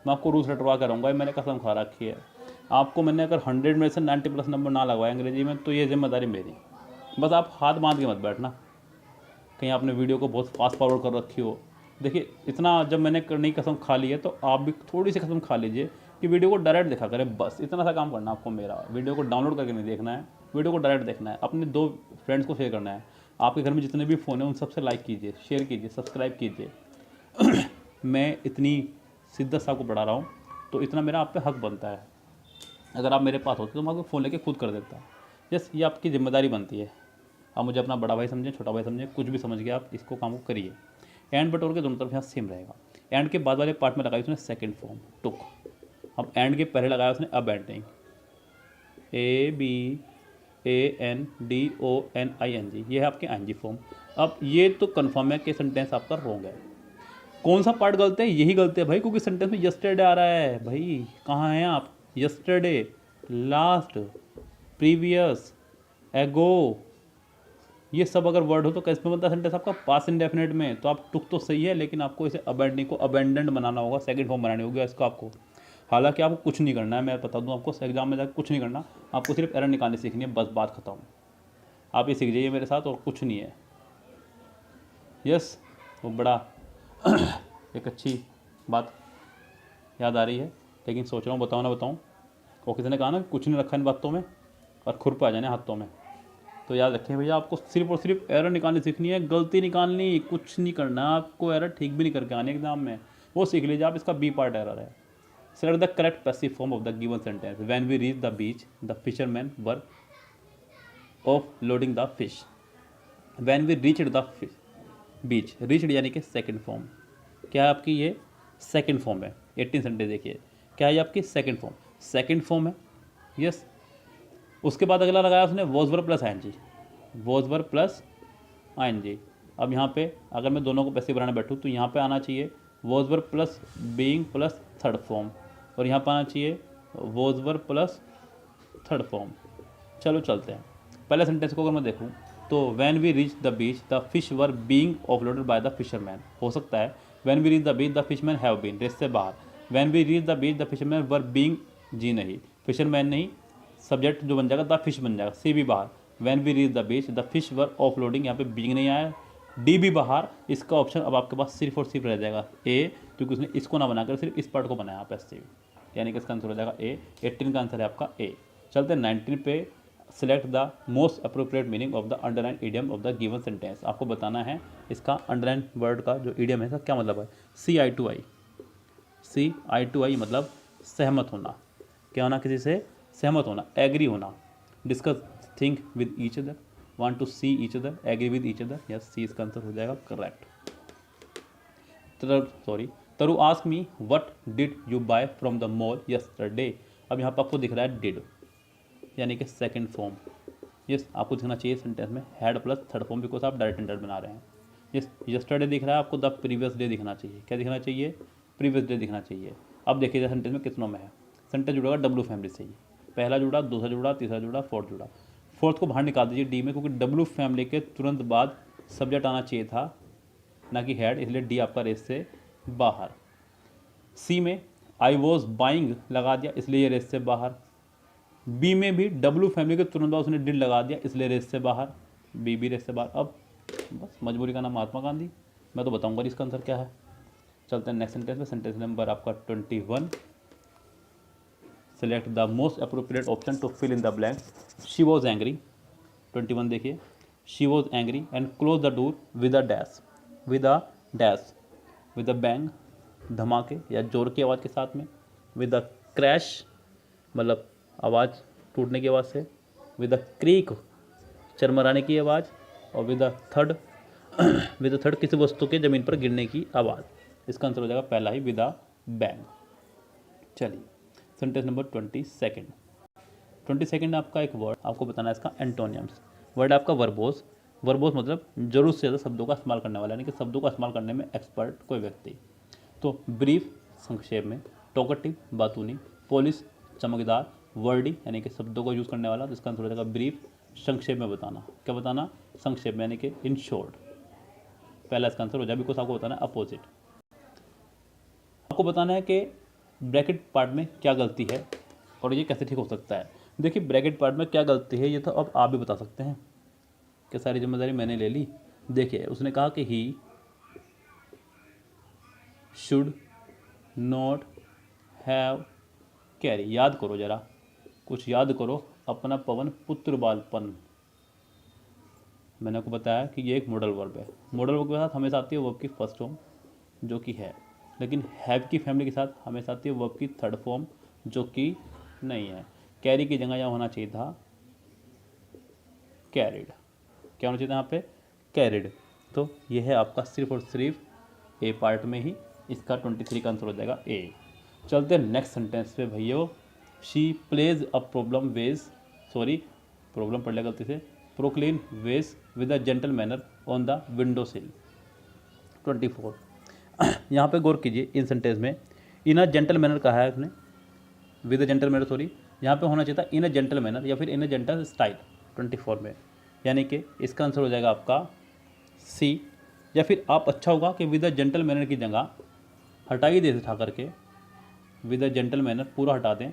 मैं आपको रूल्स रटवा करूँगा, मैंने कसम खा रखी है आपको। मैंने अगर 100 में से 90+ नंबर ना लगवाए अंग्रेजी में तो ये जिम्मेदारी मेरी। बस आप हाथ बांध के मत बैठना, कहीं आपने वीडियो को बहुत फास्ट फॉरवर्ड कर रखी हो। देखिए इतना जब मैंने करने की कसम खा ली है तो आप भी थोड़ी सी कसम खा लीजिए कि वीडियो को डायरेक्ट देखा करें। बस इतना सा काम करना आपको मेरा। वीडियो को डाउनलोड करके नहीं देखना है, वीडियो को डायरेक्ट देखना है, अपने 2 फ्रेंड्स को शेयर करना है। आपके घर में जितने भी फ़ोन हैं उन सबसे लाइक कीजिए, शेयर कीजिए, सब्सक्राइब कीजिए। मैं इतनी शिद्दत से आपको पढ़ा रहा हूँ तो इतना मेरा आप पे हक बनता है। अगर आप मेरे पास होते तो मैं आपको फ़ोन लेके खुद कर देता। यस, ये आपकी जिम्मेदारी बनती है। आप मुझे अपना बड़ा भाई समझें, छोटा भाई समझें, कुछ भी समझ के आप इसको काम को करिए। एंड बट और के दोनों तरफ यहाँ सेम रहेगा। एंड के बाद वाले पार्ट में लगाई उसने सेकंड फॉर्म टुक। अब एंड के पहले लगाया उसने अबैंडनिंग, ABANDONING, ये है आपके ING फॉर्म। अब ये तो कन्फर्म है कि सेंटेंस आपका रॉन्ग है। कौन सा पार्ट गलत है? यही गलत है भाई, क्योंकि सेंटेंस में यस्टरडे आ रहा है। भाई कहाँ हैं आप? यस्टरडे, लास्ट, प्रीवियस, एगो, ये सब अगर वर्ड हो तो कैसे बनता है सेंटेंस आपका? पास्ट इंडेफिनेट में। तो आप टुक तो सही है, लेकिन आपको इसे अबैंडनिंग को अबैंडन्ड बनाना होगा, सेकंड फॉर्म बनानी होगी इसको आपको। हालांकि आपको कुछ नहीं करना है, मैं बता दूं आपको, एग्जाम में जाकर कुछ नहीं करना, आपको सिर्फ एरर निकालनी सीखनी है, बस बात खत्म। आप ये सीख जाइए मेरे साथ, और कुछ नहीं है। यस, वो बड़ा एक अच्छी बात याद आ रही है, लेकिन सोच रहा हूँ बताऊँ ना बताऊँ। वो किसी ने कहा ना कुछ नहीं रखा इन बातों में और खुरपा आ जाने हाथों में। तो याद रखें भैया, आपको सिर्फ और सिर्फ एरर निकालनी सीखनी है, गलती निकालनी, कुछ नहीं करना। आपको एरर ठीक भी नहीं करके आने एग्जाम में, वो सीख लीजिए आप। इसका बी पार्ट एरर है। Select the correct passive form of the given sentence. When we reach the beach the fisherman were off loading the fish. When we reached the beach, reached यानी कि second form. क्या है आपकी? ये second form है। 18 sentence देखिए, क्या है आपकी? सेकंड फॉर्म, सेकंड फॉर्म है। यस, उसके बाद अगला लगाया उसने was verb plus ING, was verb plus ING। अब यहाँ पे अगर मैं दोनों को पैसे बनाने बैठूँ तो यहाँ पे आना चाहिए was verb plus being plus third form, और यहाँ पर आना चाहिए was verb plus third form. चलो चलते हैं। पहले सेंटेंस को अगर मैं देखूँ तो when we reach the beach the fish were being offloaded by the fisherman हो सकता है। When we reach the beach the fishman have been, race से बाहर। When we reach the beach the fisherman were being, जी नहीं, fisherman नहीं, subject जो बन जाएगा द फिश बन जाएगा, सी भी बाहर। When we reach the beach the fish were offloading, यहाँ पे बीइंग नहीं आया, डी भी बाहर। इसका ऑप्शन अब आपके पास सिर्फ और सिर्फ रह जाएगा ए, क्योंकि उसने इसको ना बनाकर सिर्फ इस पार्ट को बनाया आप ऐसे, यानी कि इसका आंसर हो जाएगा ए। 18 का आंसर है आपका ए। चलते हैं 19 पे। Select the most appropriate meaning of the underline idiom of the given sentence. आपको बताना है इसका अंडरलाइन वर्ड का जो इडियम है इसका क्या मतलब है। CI2I, CI2I मतलब सहमत होना। क्या होना? किसी से सहमत होना, एग्री होना। Discuss think with each other, want to see each other, agree with each other. Yes, see इसका आंसर हो जाएगा correct. Taru ask me what did you buy from the mall yesterday. अब यहाँ पर आपको दिख रहा है डिड, यानी कि सेकंड फॉर्म। यस, आपको दिखना चाहिए सेंटेंस में had plus third form, because आप डायरेक्ट इंटर बना रहे हैं। यस्टरडे दिख रहा है आपको, द प्रीवियस डे दिखना चाहिए। क्या दिखना चाहिए? प्रीवियस डे दिखना चाहिए। अब देखिए सेंटेंस में कितनों में है। सेंटेंस जुड़ेगा डब्ल्यू फैमिली से ही, पहला जुड़ा, दूसरा जुड़ा, तीसरा जुड़ा, फोर्थ जुड़ा। फोर्थ को बाहर निकाल दीजिए डी में, क्योंकि डब्ल्यू फैमिली के तुरंत बाद सब्जेक्ट आना चाहिए था, ना कि हैड, इसलिए डी आपका रेस से बाहर। सी में आई वॉज बाइंग लगा दिया, इसलिए ये रेस से बाहर। बी में भी डब्ल्यू फैमिली के तुरंत बाद उसने डिड लगा दिया, इसलिए रेस से बाहर, बी भी रेस से बाहर। अब बस मजबूरी का नाम महात्मा गांधी, मैं तो बताऊंगा इसका आंसर क्या है। चलते हैं नेक्स्ट सेंटेंस में। सेंटेंस नंबर आपका 21। Select the most appropriate option to fill in the blank. She was angry, 21 देखिए, she was angry and close the door with a dash, with a dash, with a bang, धमाके या जोर की आवाज़ के साथ में, विद अ क्रैश मतलब आवाज़ टूटने की आवाज़ से, विद अ क्रीक चरमराने की आवाज़, और with a third with a third किसी वस्तु के ज़मीन पर गिरने की आवाज़। इसका आंसर हो जाएगा पहला ही, विद अ बैंग। चलिए सेंटेंस नंबर 22 आपका एक वर्ड आपको बताना है इसका एंटोनियम्स। वर्ड आपका वर्बोस। वर्बोस मतलब जरूरत से ज़्यादा शब्दों का इस्तेमाल करने वाला, यानी कि शब्दों का इस्तेमाल करने में एक्सपर्ट कोई व्यक्ति। तो ब्रीफ संक्षेप में, टॉकेटिव बातूनी, पॉलिश चमकदार, वर्डी यानी कि शब्दों को यूज़ करने वाला। तो इसका आंसर हो जाएगा ब्रीफ, संक्षेप में बताना। क्या बताना? संक्षेप में, यानी कि इन शॉर्ट। पहला इसका आंसर हो जाएगा, बिकॉज आपको बताना है अपोजिट। आपको बताना है कि ब्रैकेट पार्ट में क्या गलती है और ये कैसे ठीक हो सकता है। देखिए ब्रैकेट पार्ट में क्या गलती है ये तो अब आप भी बता सकते हैं, कि सारी जिम्मेदारी मैंने ले ली। देखिए उसने कहा कि he should not have carry. याद करो जरा, कुछ याद करो अपना पवन पुत्र बालपन। मैंने आपको बताया कि ये एक मॉडल वर्ब है। मॉडल वर्ब के साथ हमेशा आती है वर्ब की फर्स्ट फॉर्म जो कि है, लेकिन हैव की फैमिली के साथ हमेशा आती है वर्ब की थर्ड फॉर्म जो कि नहीं है। कैरी की जगह यहाँ होना चाहिए था कैरिड। क्या होना चाहिए था यहाँ पे? कैरिड। तो ये है आपका सिर्फ और सिर्फ ए पार्ट में ही, इसका 23 का आंसर हो जाएगा ए। चलते हैं नेक्स्ट सेंटेंस पे भैया। She places a problem vase, sorry problem पढ़ लिया गलती से, porcelain vase with a gentle manner on the window sill. 24 यहाँ पे गौर कीजिए, इन सेंटेंस में इन अ जेंटल मैनर कहा है उसने, with a gentle manner sorry, यहाँ पे होना चाहिए था इन अ जेंटल मैनर या फिर इन अ जेंटल स्टाइल 24 में, यानी कि इसका आंसर हो जाएगा आपका सी। या फिर आप अच्छा होगा कि विद अ जेंटल मैनर की जगह हटाइए दे उठा करके, विद अ जेंटल मैनर पूरा हटा दें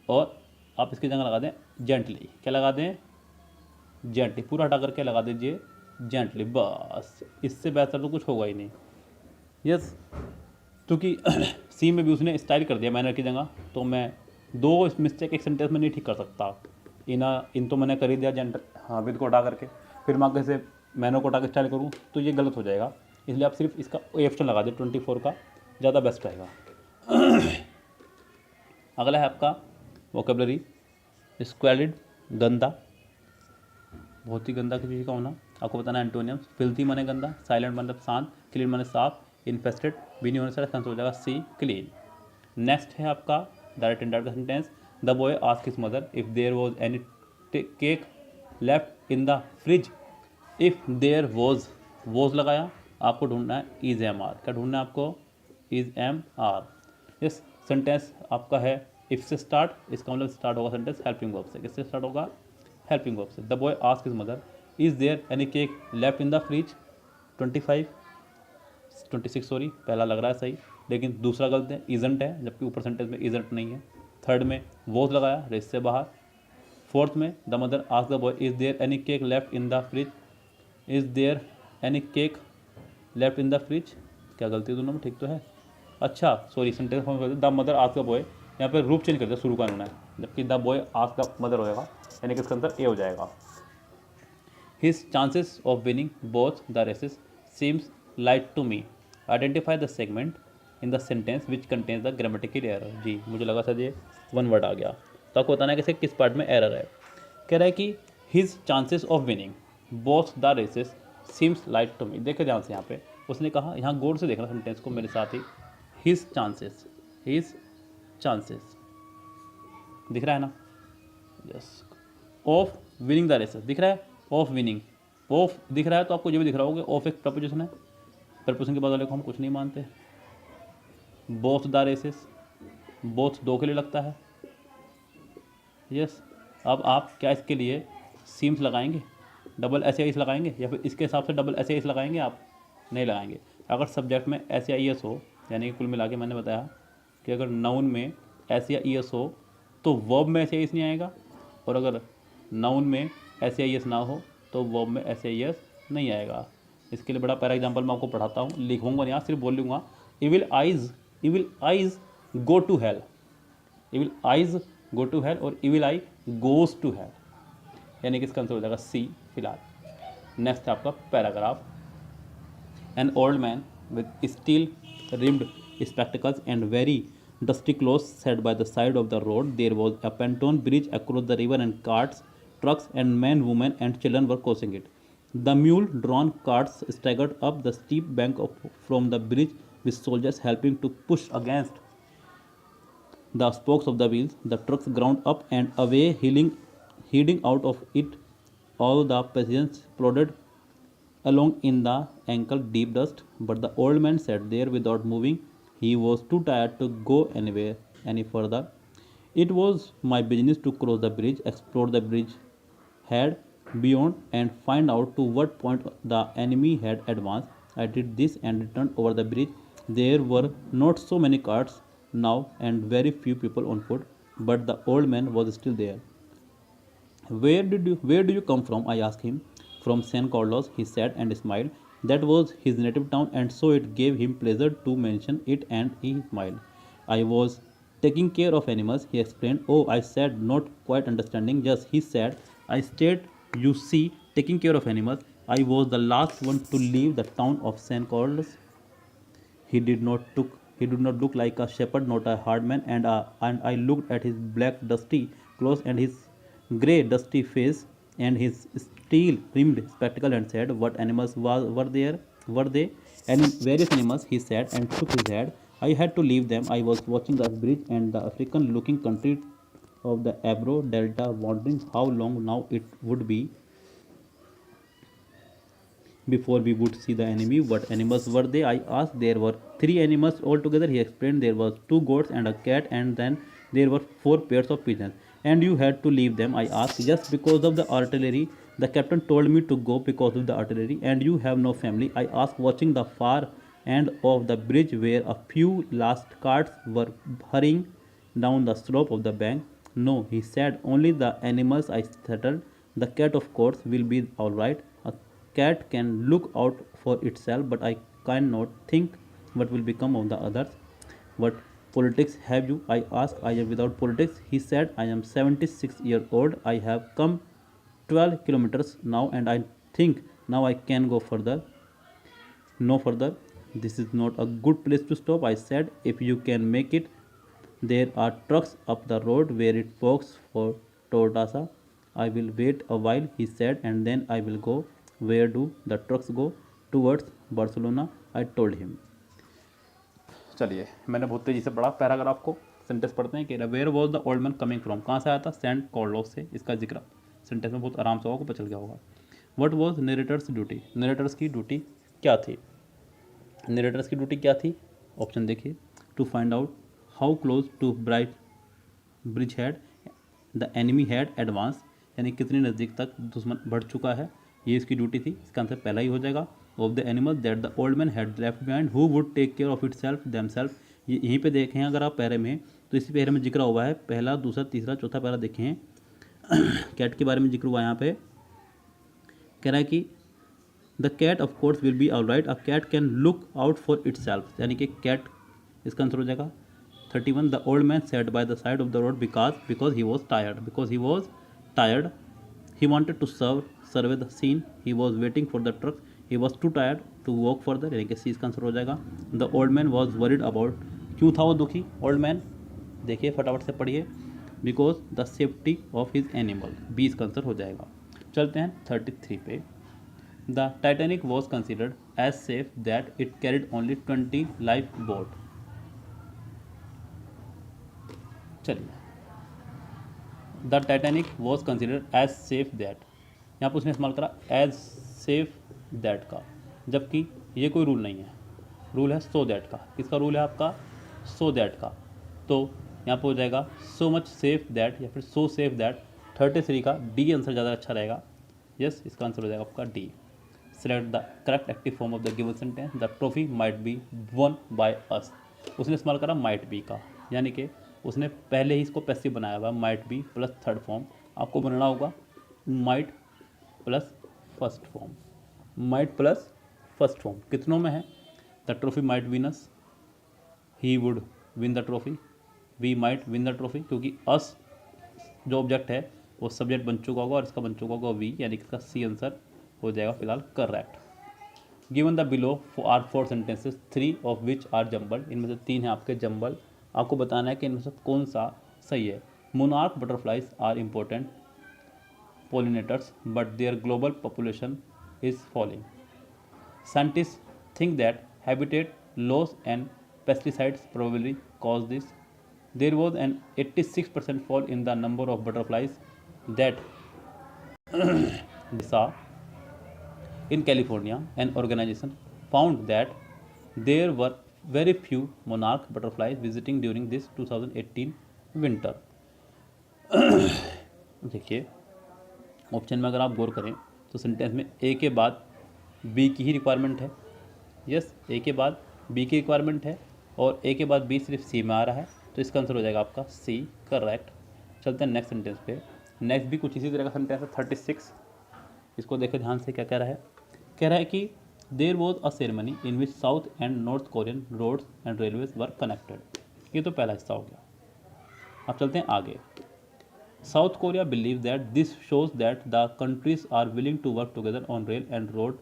और आप इसकी जगह लगा दें जेंटली। क्या लगा दें? जेंटली। पूरा हटा करके लगा दीजिए जेंटली। बस इससे बेहतर तो कुछ होगा ही नहीं। यस, क्योंकि सी में भी उसने स्टाइल कर दिया मैनर की जगह, तो मैं दो मिस्टेक एक सेंटेंस में नहीं ठीक कर सकता। इन तो मैंने कर ही दिया जेंटल, हाँ विद को हटा करके, फिर मैं आगे से मैनर को हटा के स्टाइल करूँ तो ये गलत हो जाएगा। इसलिए आप सिर्फ इसका ए ऑप्शन लगा दें 24 का, ज़्यादा बेस्ट रहेगा। अगला है आपका वोकेबलरी। स्क्वालिड गंदा, बहुत ही गंदा किसी का होना। आपको बताना है एंटोनियम्स। फिल्थी माने गंदा, साइलेंट मतलब शांत, क्लीन माने साफ, इन्फेस्टेड भी नहीं होने से आंसर हो जाएगा सी क्लीन। नेक्स्ट है आपका डायरेक्ट इंडायरेक्ट का sentence. The boy asked his mother if there was any cake left in the fridge. If there was लगाया, आपको ढूंढना है इज एम आर। क्या ढूंढना है आपको? Is am are. इस सेंटेंस आपका है इफ से स्टार्ट, इसका मतलब स्टार्ट होगा सेंटेंस हेल्पिंग वर्ब से। किससे स्टार्ट होगा? हेल्पिंग वर्ब से। The boy asked his mother is there any cake left in the fridge. 26 sorry, पहला लग रहा है सही लेकिन दूसरा गलत है, इजंट है, जबकि ऊपर सेंटेंस में इजंट नहीं है। थर्ड में वॉज लगाया, रेस से बाहर। फोर्थ में the mother asked the boy is there any cake left in the fridge. Is there any cake left in the fridge. क्या गलती है दोनों में? ठीक तो है। अच्छा सॉरी, सेंटेंस फॉर्म कर दिया the mother asked the boy, यहाँ पे रूप चेंज कर दिया शुरू का उन्होंने, जबकि the boy asked the mother होएगा, यानी कि इसके अंदर ए हो जाएगा। His chances of winning both the races seems light to me. Identify the segment in the sentence which contains the grammatical error. जी मुझे लगा था ये वन वर्ड आ गया, तो आपको बताना है कि किस पार्ट में एरर है। कह रहा है कि his chances of winning both the races seems light to me. देखे ध्यान से यहाँ पे उसने कहा, यहाँ गौर से देखना सेंटेंस को मेरे साथ ही। हिज चांसेस दिख रहा है ना? Yes. Of winning the races दिख रहा है, ऑफ विनिंग ऑफ दिख रहा है तो आपको ये भी दिख रहा होगा ऑफ एक प्रपोजिशन है, प्रपोजिशन के बाद वाले को हम कुछ नहीं मानते। बोथ द रेसेस, बोथ दो के लिए लगता है, यस। अब आप क्या इसके लिए सीम्स लगाएंगे, डबल एस एस लगाएंगे, या फिर इसके हिसाब से डबल एस एस लगाएंगे? आप नहीं लगाएंगे। अगर सब्जेक्ट में एस या ई एस हो, यानी कि कुल मिला के मैंने बताया कि अगर नाउन में एस या ई एस हो तो वर्ब में एस या एस नहीं आएगा, और अगर नाउन में एस या ई एस ना हो तो वर्ब में एस या ई एस नहीं आएगा। इसके लिए बड़ा पैरा एग्जाम्पल मैं आपको पढ़ाता हूँ, लिखूंगा नहीं, सिर्फ बोल लूँगा। Evil eyes go to hell, evil eyes go to hell और evil eye goes to hell, यानी कि इसका आंसर हो जाएगा सी फिलहाल। नेक्स्ट है आपका paragraph. An old man with steel rimmed spectacles and very dusty clothes sat by the side of the road. There was a pontoon bridge across the river and carts, trucks and men, women and children were crossing it. The mule-drawn carts staggered up the steep bank from the bridge with soldiers helping to push against the spokes of the wheels. The trucks ground up and away, heading out of it. All the passengers plodded along in the ankle-deep dust, but the old man sat there without moving. He was too tired to go any further. It was my business to cross the bridge, explore the bridge head beyond, and find out to what point the enemy had advanced. I did this and returned over the bridge. There were not so many carts now and very few people on foot, but the old man was still there. Where do you come from? I asked him. From San Carlos, he said and smiled. That was his native town, and so it gave him pleasure to mention it, and he smiled. I was taking care of animals, he explained. Oh, I said, not quite understanding. Just, he said, I stayed, you see, taking care of animals. I was the last one to leave the town of San Carlos. He did not look like a shepherd, not a hard man, and I looked at his black dusty clothes and his grey dusty face and his steel rimmed spectacle and said, what animals were there? Were they? And various animals, he said and shook his head. I had to leave them. I was watching the bridge and the African looking country of the Ebro Delta, wondering how long now it would be before we would see the enemy. What animals were they? I asked. There were 3 animals altogether, he explained. There was 2 goats and a cat, and then there were 4 pairs of pigeons. And you had to leave them? I asked. Just because of the artillery. The captain told me to go because of the artillery. And you have no family? I asked, watching the far end of the bridge where a few last carts were hurrying down the slope of the bank. No, he said, only the animals. I settled. The cat, of course, will be all right. A cat can look out for itself, but I cannot think what will become of the others. What politics have you? I asked. I am without politics. He said, I am 76 years old. I have come 12 kilometers now, and I think now I can go further. No further. This is not a good place to stop, I said. If you can make it. There are trucks up the road where it forks for Tortosa. I will wait a while, he said, and then I will go. Where do the trucks go? Towards Barcelona, I told him. चलिए, मैंने बहुत तेज़ी से पढ़ा paragraph को। Sentence पढ़ते हैं कि where was the old man coming from, कहाँ से आया था? सेंट कॉर्लोस से। इसका जिक्र सेंटेंस में बहुत आराम से होगा, पता चल गया होगा। What was narrator's duty, narrator's की ड्यूटी क्या थी? नरेटर्स की ड्यूटी क्या थी? ऑप्शन देखिए। To find out how close to bright bridge had the enemy had advance, यानी कितनी नज़दीक तक दुश्मन बढ़ चुका है, ये इसकी ड्यूटी थी। इसका आंसर पहला ही हो जाएगा। Of the animal that the old man had left behind who would take care of itself themself. ये यहीं पे देखें अगर आप पैरे में, तो इसी पैरे में जिक्र हुआ है। पहला, दूसरा, तीसरा, चौथा पैरा देखें कैट के बारे में जिक्र हुआ है। यहाँ पे कह रहा है कि the cat of course will be all right, a cat can look out for itself, यानी कि कैट इसका आंसर हो जाएगा। 31 the old man set by the side of the road because he was tired, he wanted to survey the scene, he was waiting for the truck, he was too tired to walk further, यानी कि सी इसका answer हो जाएगा। the old man was worried about, क्यों था वो दुखी old man? देखिए फटाफट से पढ़िए। because the safety of his animal, B इसका आंसर हो जाएगा। चलते हैं 33 पे। the Titanic was considered as safe that it carried only 20 lifeboat, चलिए। The Titanic was considered as safe that, यहाँ पर उसने इस्तेमाल करा एज सेफ दैट का, जबकि ये कोई रूल नहीं है, रूल है सो दैट का। किसका रूल है आपका? सो दैट का। तो यहाँ पर हो जाएगा सो मच सेफ दैट या फिर सो सेफ दैट। 33 का डी आंसर ज़्यादा अच्छा रहेगा। यस, इसका आंसर हो जाएगा आपका D. Select the correct active form of the given sentence, the trophy might be one by us. उसने इस्तेमाल करा माइट बी का, यानी कि उसने पहले ही इसको पैसिव बनाया हुआ, might be plus third form. आपको बनना होगा might plus first form, might plus first form कितनों में है? The trophy might win us, he would win the trophy, we might win the trophy, क्योंकि अस जो ऑब्जेक्ट है वो सब्जेक्ट बन चुका होगा और इसका बन चुका होगा वी, यानी कि इसका सी आंसर हो जाएगा फिलहाल correct. Given the below are 4 sentences, 3 of which are jumble. इनमें से 3 है आपके जम्बल। आपको बताना है कि इनमें से कौन सा सही है। Monarch butterflies are important pollinators but their global population is falling. Scientist think that habitat loss and pesticides probably cause this. There was an 86% fall in the number of butterflies that they saw in California. An organization found that there were very few monarch butterflies visiting during this 2018 winter. देखिए option में अगर आप गौर करें तो sentence में ए के बाद B की ही रिक्वायरमेंट है। यस, ए के बाद बी की रिक्वायरमेंट है और ए के बाद बी सिर्फ सी में आ रहा है, तो इसका आंसर हो जाएगा आपका सी करेक्ट। चलते हैं नेक्स्ट सेंटेंस पे। नेक्स्ट भी कुछ इसी तरह का सेंटेंस है 36। इसको देखो ध्यान से, क्या कह रहा है? कह रहा है कि there was a ceremony in which South and North Korean roads and railways were connected. ये तो पहला हिस्सा हो गया। अब चलते हैं आगे। South Korea believe that this shows that the countries are willing to work together on rail and road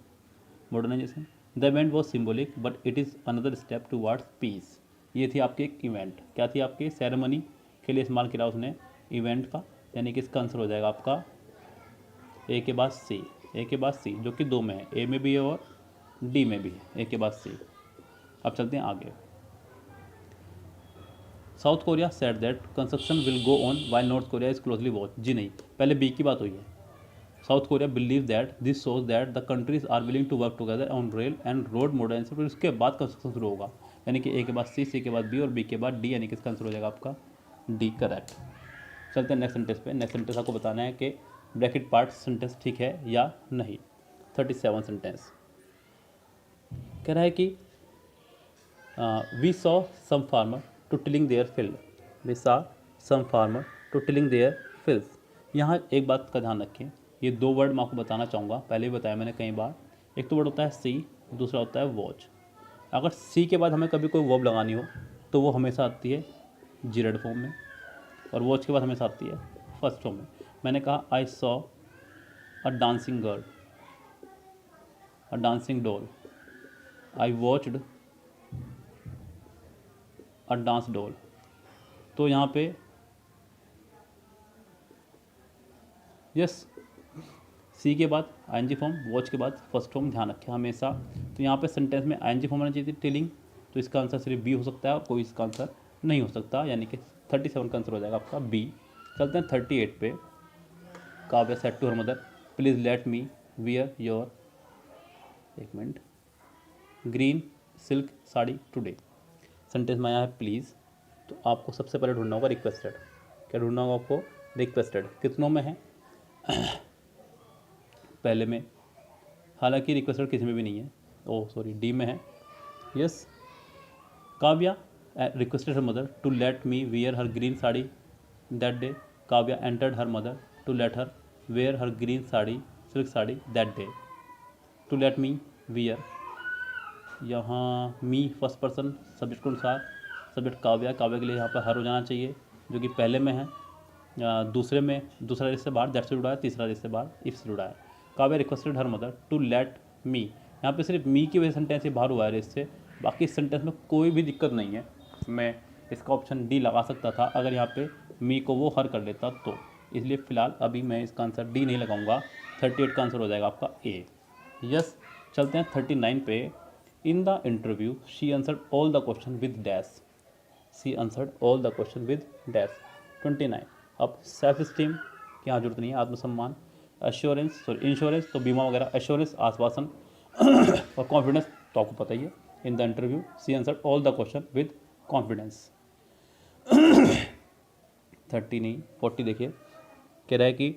modernisation. The event was symbolic but it is another step towards peace. ये थी आपकी एक इवेंट, क्या थी आपकी? Ceremony के लिए इस्तेमाल किया उसने इवेंट का, यानी कि इसका आंसर हो जाएगा आपका ए के बाद सी। ए के बाद सी जो कि 2 में है, ए में भी है और डी में भी है, ए के बाद सी। अब चलते हैं आगे। South Korea said that construction will go on while North Korea is closely watch. जी नहीं, पहले बी की बात हुई है। South Korea believe that this shows that the countries are willing to work together on rail and road modernisation. फिर उसके बाद कंस्ट्रक्शन शुरू होगा, यानी कि ए के बाद सी के बाद बी और बी के बाद डी, यानी कि इसका आंसर हो जाएगा आपका डी करेक्ट। चलते हैं नेक्स्ट सेंटेंस पे। नेक्स्ट सेंटेंस आपको बताना है कि ब्रैकेट पार्ट सेंटेंस ठीक है या नहीं। 37 सेंटेंस कह रहा है कि we saw some farmer to tilling their field. We saw some farmer to tilling their fields. यहाँ एक बात का ध्यान रखें, ये 2 वर्ड मैं आपको बताना चाहूँगा, पहले भी बताया मैंने कई बार। एक तो वर्ड होता है सी, दूसरा होता है वॉच। अगर सी के बाद हमें कभी कोई वर्ब लगानी हो तो वो हमेशा आती है जीरेड फॉर्म में, और वॉच के बाद हमेशा आती है फर्स्ट फॉर्म में। मैंने कहा I saw a dancing girl, a dancing doll, I watched a dance doll. तो यहाँ पे यस, सी के बाद आईएनजी फॉर्म, वॉच के बाद फर्स्ट फॉर्म, ध्यान रखें हमेशा। तो यहाँ पे सेंटेंस में आईएनजी फॉर्म होना चाहिए थी टिलिंग, तो इसका आंसर सिर्फ बी हो सकता है और कोई इसका आंसर नहीं हो सकता, यानी कि 37 का आंसर हो जाएगा आपका बी। चलते हैं 38 पे। Kavya said to her mother please let me wear your, एक minute, green silk sari today. Sentence में आया है प्लीज़, तो आपको सबसे पहले ढूंढना होगा रिक्वेस्टेड। क्या ढूंढना होगा आपको? रिक्वेस्टेड कितनों में है? पहले में, हालांकि रिक्वेस्टेड किसी में भी नहीं है, ओह सॉरी डी में है। Yes, Kavya requested her mother to let me wear her green sari that day. Kavya entered her mother to let her wear her green sari, silk sari that day. To let me wear, यहाँ me first person subject के अनुसार, subject Kavya, Kavya के लिए यहाँ पर हर हो जाना चाहिए जो कि पहले में है। दूसरे में दूसरा रिश्ते से बाहर दैट से जुड़ा है, तीसरा रिश्ते से बाहर इफ से जुड़ा है। Kavya requested her mother to let me, यहाँ पे सिर्फ मी की वजह सेंटेंस ही बाहर हुआ है रिश्ते, बाकी सेंटेंस में कोई भी दिक्कत नहीं है। मैं इसका ऑप्शन डी लगा सकता था अगर यहाँ पे मी को वो हर कर लेता तो, इसलिए फ़िलहाल अभी मैं इसका आंसर डी नहीं लगाऊंगा। 38 का आंसर हो जाएगा आपका ए। यस, चलते हैं 39 पे। In the interview she answered all the question with dash. She answered all the question with dash. 29। अब सेल्फ स्टीम की यहाँ जरूरत नहीं है, आत्मसम्मान। अश्योरेंस सॉरी इंश्योरेंस तो बीमा वगैरह, एश्योरेंस आश्वासन और कॉन्फिडेंस तो आपको पता ही है। In the interview she answer all the question with confidence. 30 नहीं 40 देखिए, कह रहा है कि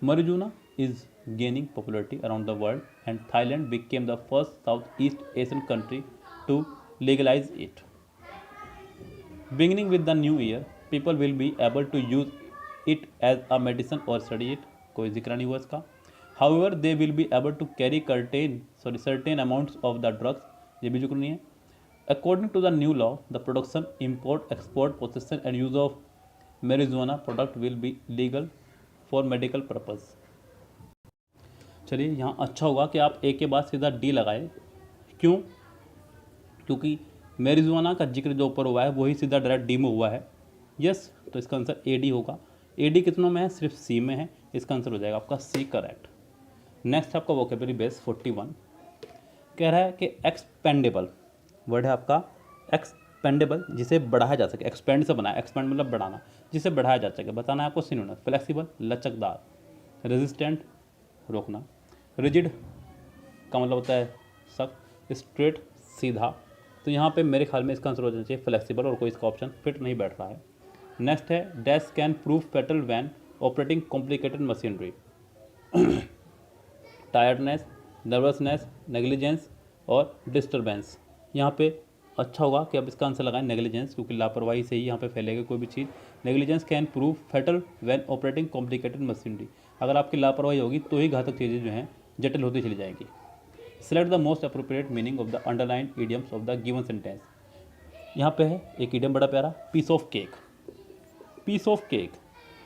marijuana is gaining popularity around the world and Thailand became the first Southeast Asian country to legalize it. Beginning with the new year, people will be able to use it as a medicine or study it. कोई जिक्र नहीं हुआ इसका। However, they will be able to carry certain amounts of the drugs. ये भी जिक्र नहीं है। According to the new law, the production, import, export, possession and use of marijuana product will be legal for medical purpose. चलिए यहाँ अच्छा होगा कि आप ए के बाद सीधा डी लगाए। क्यों? क्योंकि मैरिजुआना का जिक्र जो ऊपर हुआ है वही सीधा डायरेक्ट डी में हुआ है। यस, तो इसका आंसर ए डी होगा। ए डी कितनों में है? सिर्फ सी में है। इसका आंसर हो जाएगा आपका सी करेक्ट। नेक्स्ट आपका वोकेबलरी बेस 41 कह रहा है कि एक्सपेंडेबल वर्ड है आपका एक्सपेंडेबल, जिसे बढ़ाया जा सके। एक्सपेंड से बनाया, एक्सपेंड मतलब बढ़ाना, जिसे बढ़ाया जा सके। बताना है आपको सिनोनिम। फ्लेक्सिबल लचकदार, रेजिस्टेंट रोकना, रिजिड का मतलब होता है सख्त, स्ट्रेट सीधा। तो यहाँ पे मेरे ख्याल में इसका आंसर हो जाना चाहिए फ्लेक्सिबल, और कोई इसका ऑप्शन फिट नहीं बैठ रहा है। नेक्स्ट है dash can prove fatal when operating complicated machinery. Tiredness, nervousness, negligence और डिस्टर्बेंस। यहाँ पे अच्छा होगा कि अब इसका आंसर लगाएं नेग्लिजेंस, क्योंकि लापरवाही से ही यहाँ पे फैलेगा कोई भी चीज़। Negligence can prove fatal when operating complicated machinery. अगर आपकी लापरवाही होगी तो ही घातक चीज़ें जो हैं जटिल होती चली जाएंगी। Select the most appropriate meaning of the underline idioms of the given sentence. यहाँ पे है एक इडियम बड़ा प्यारा, piece of cake. Piece of cake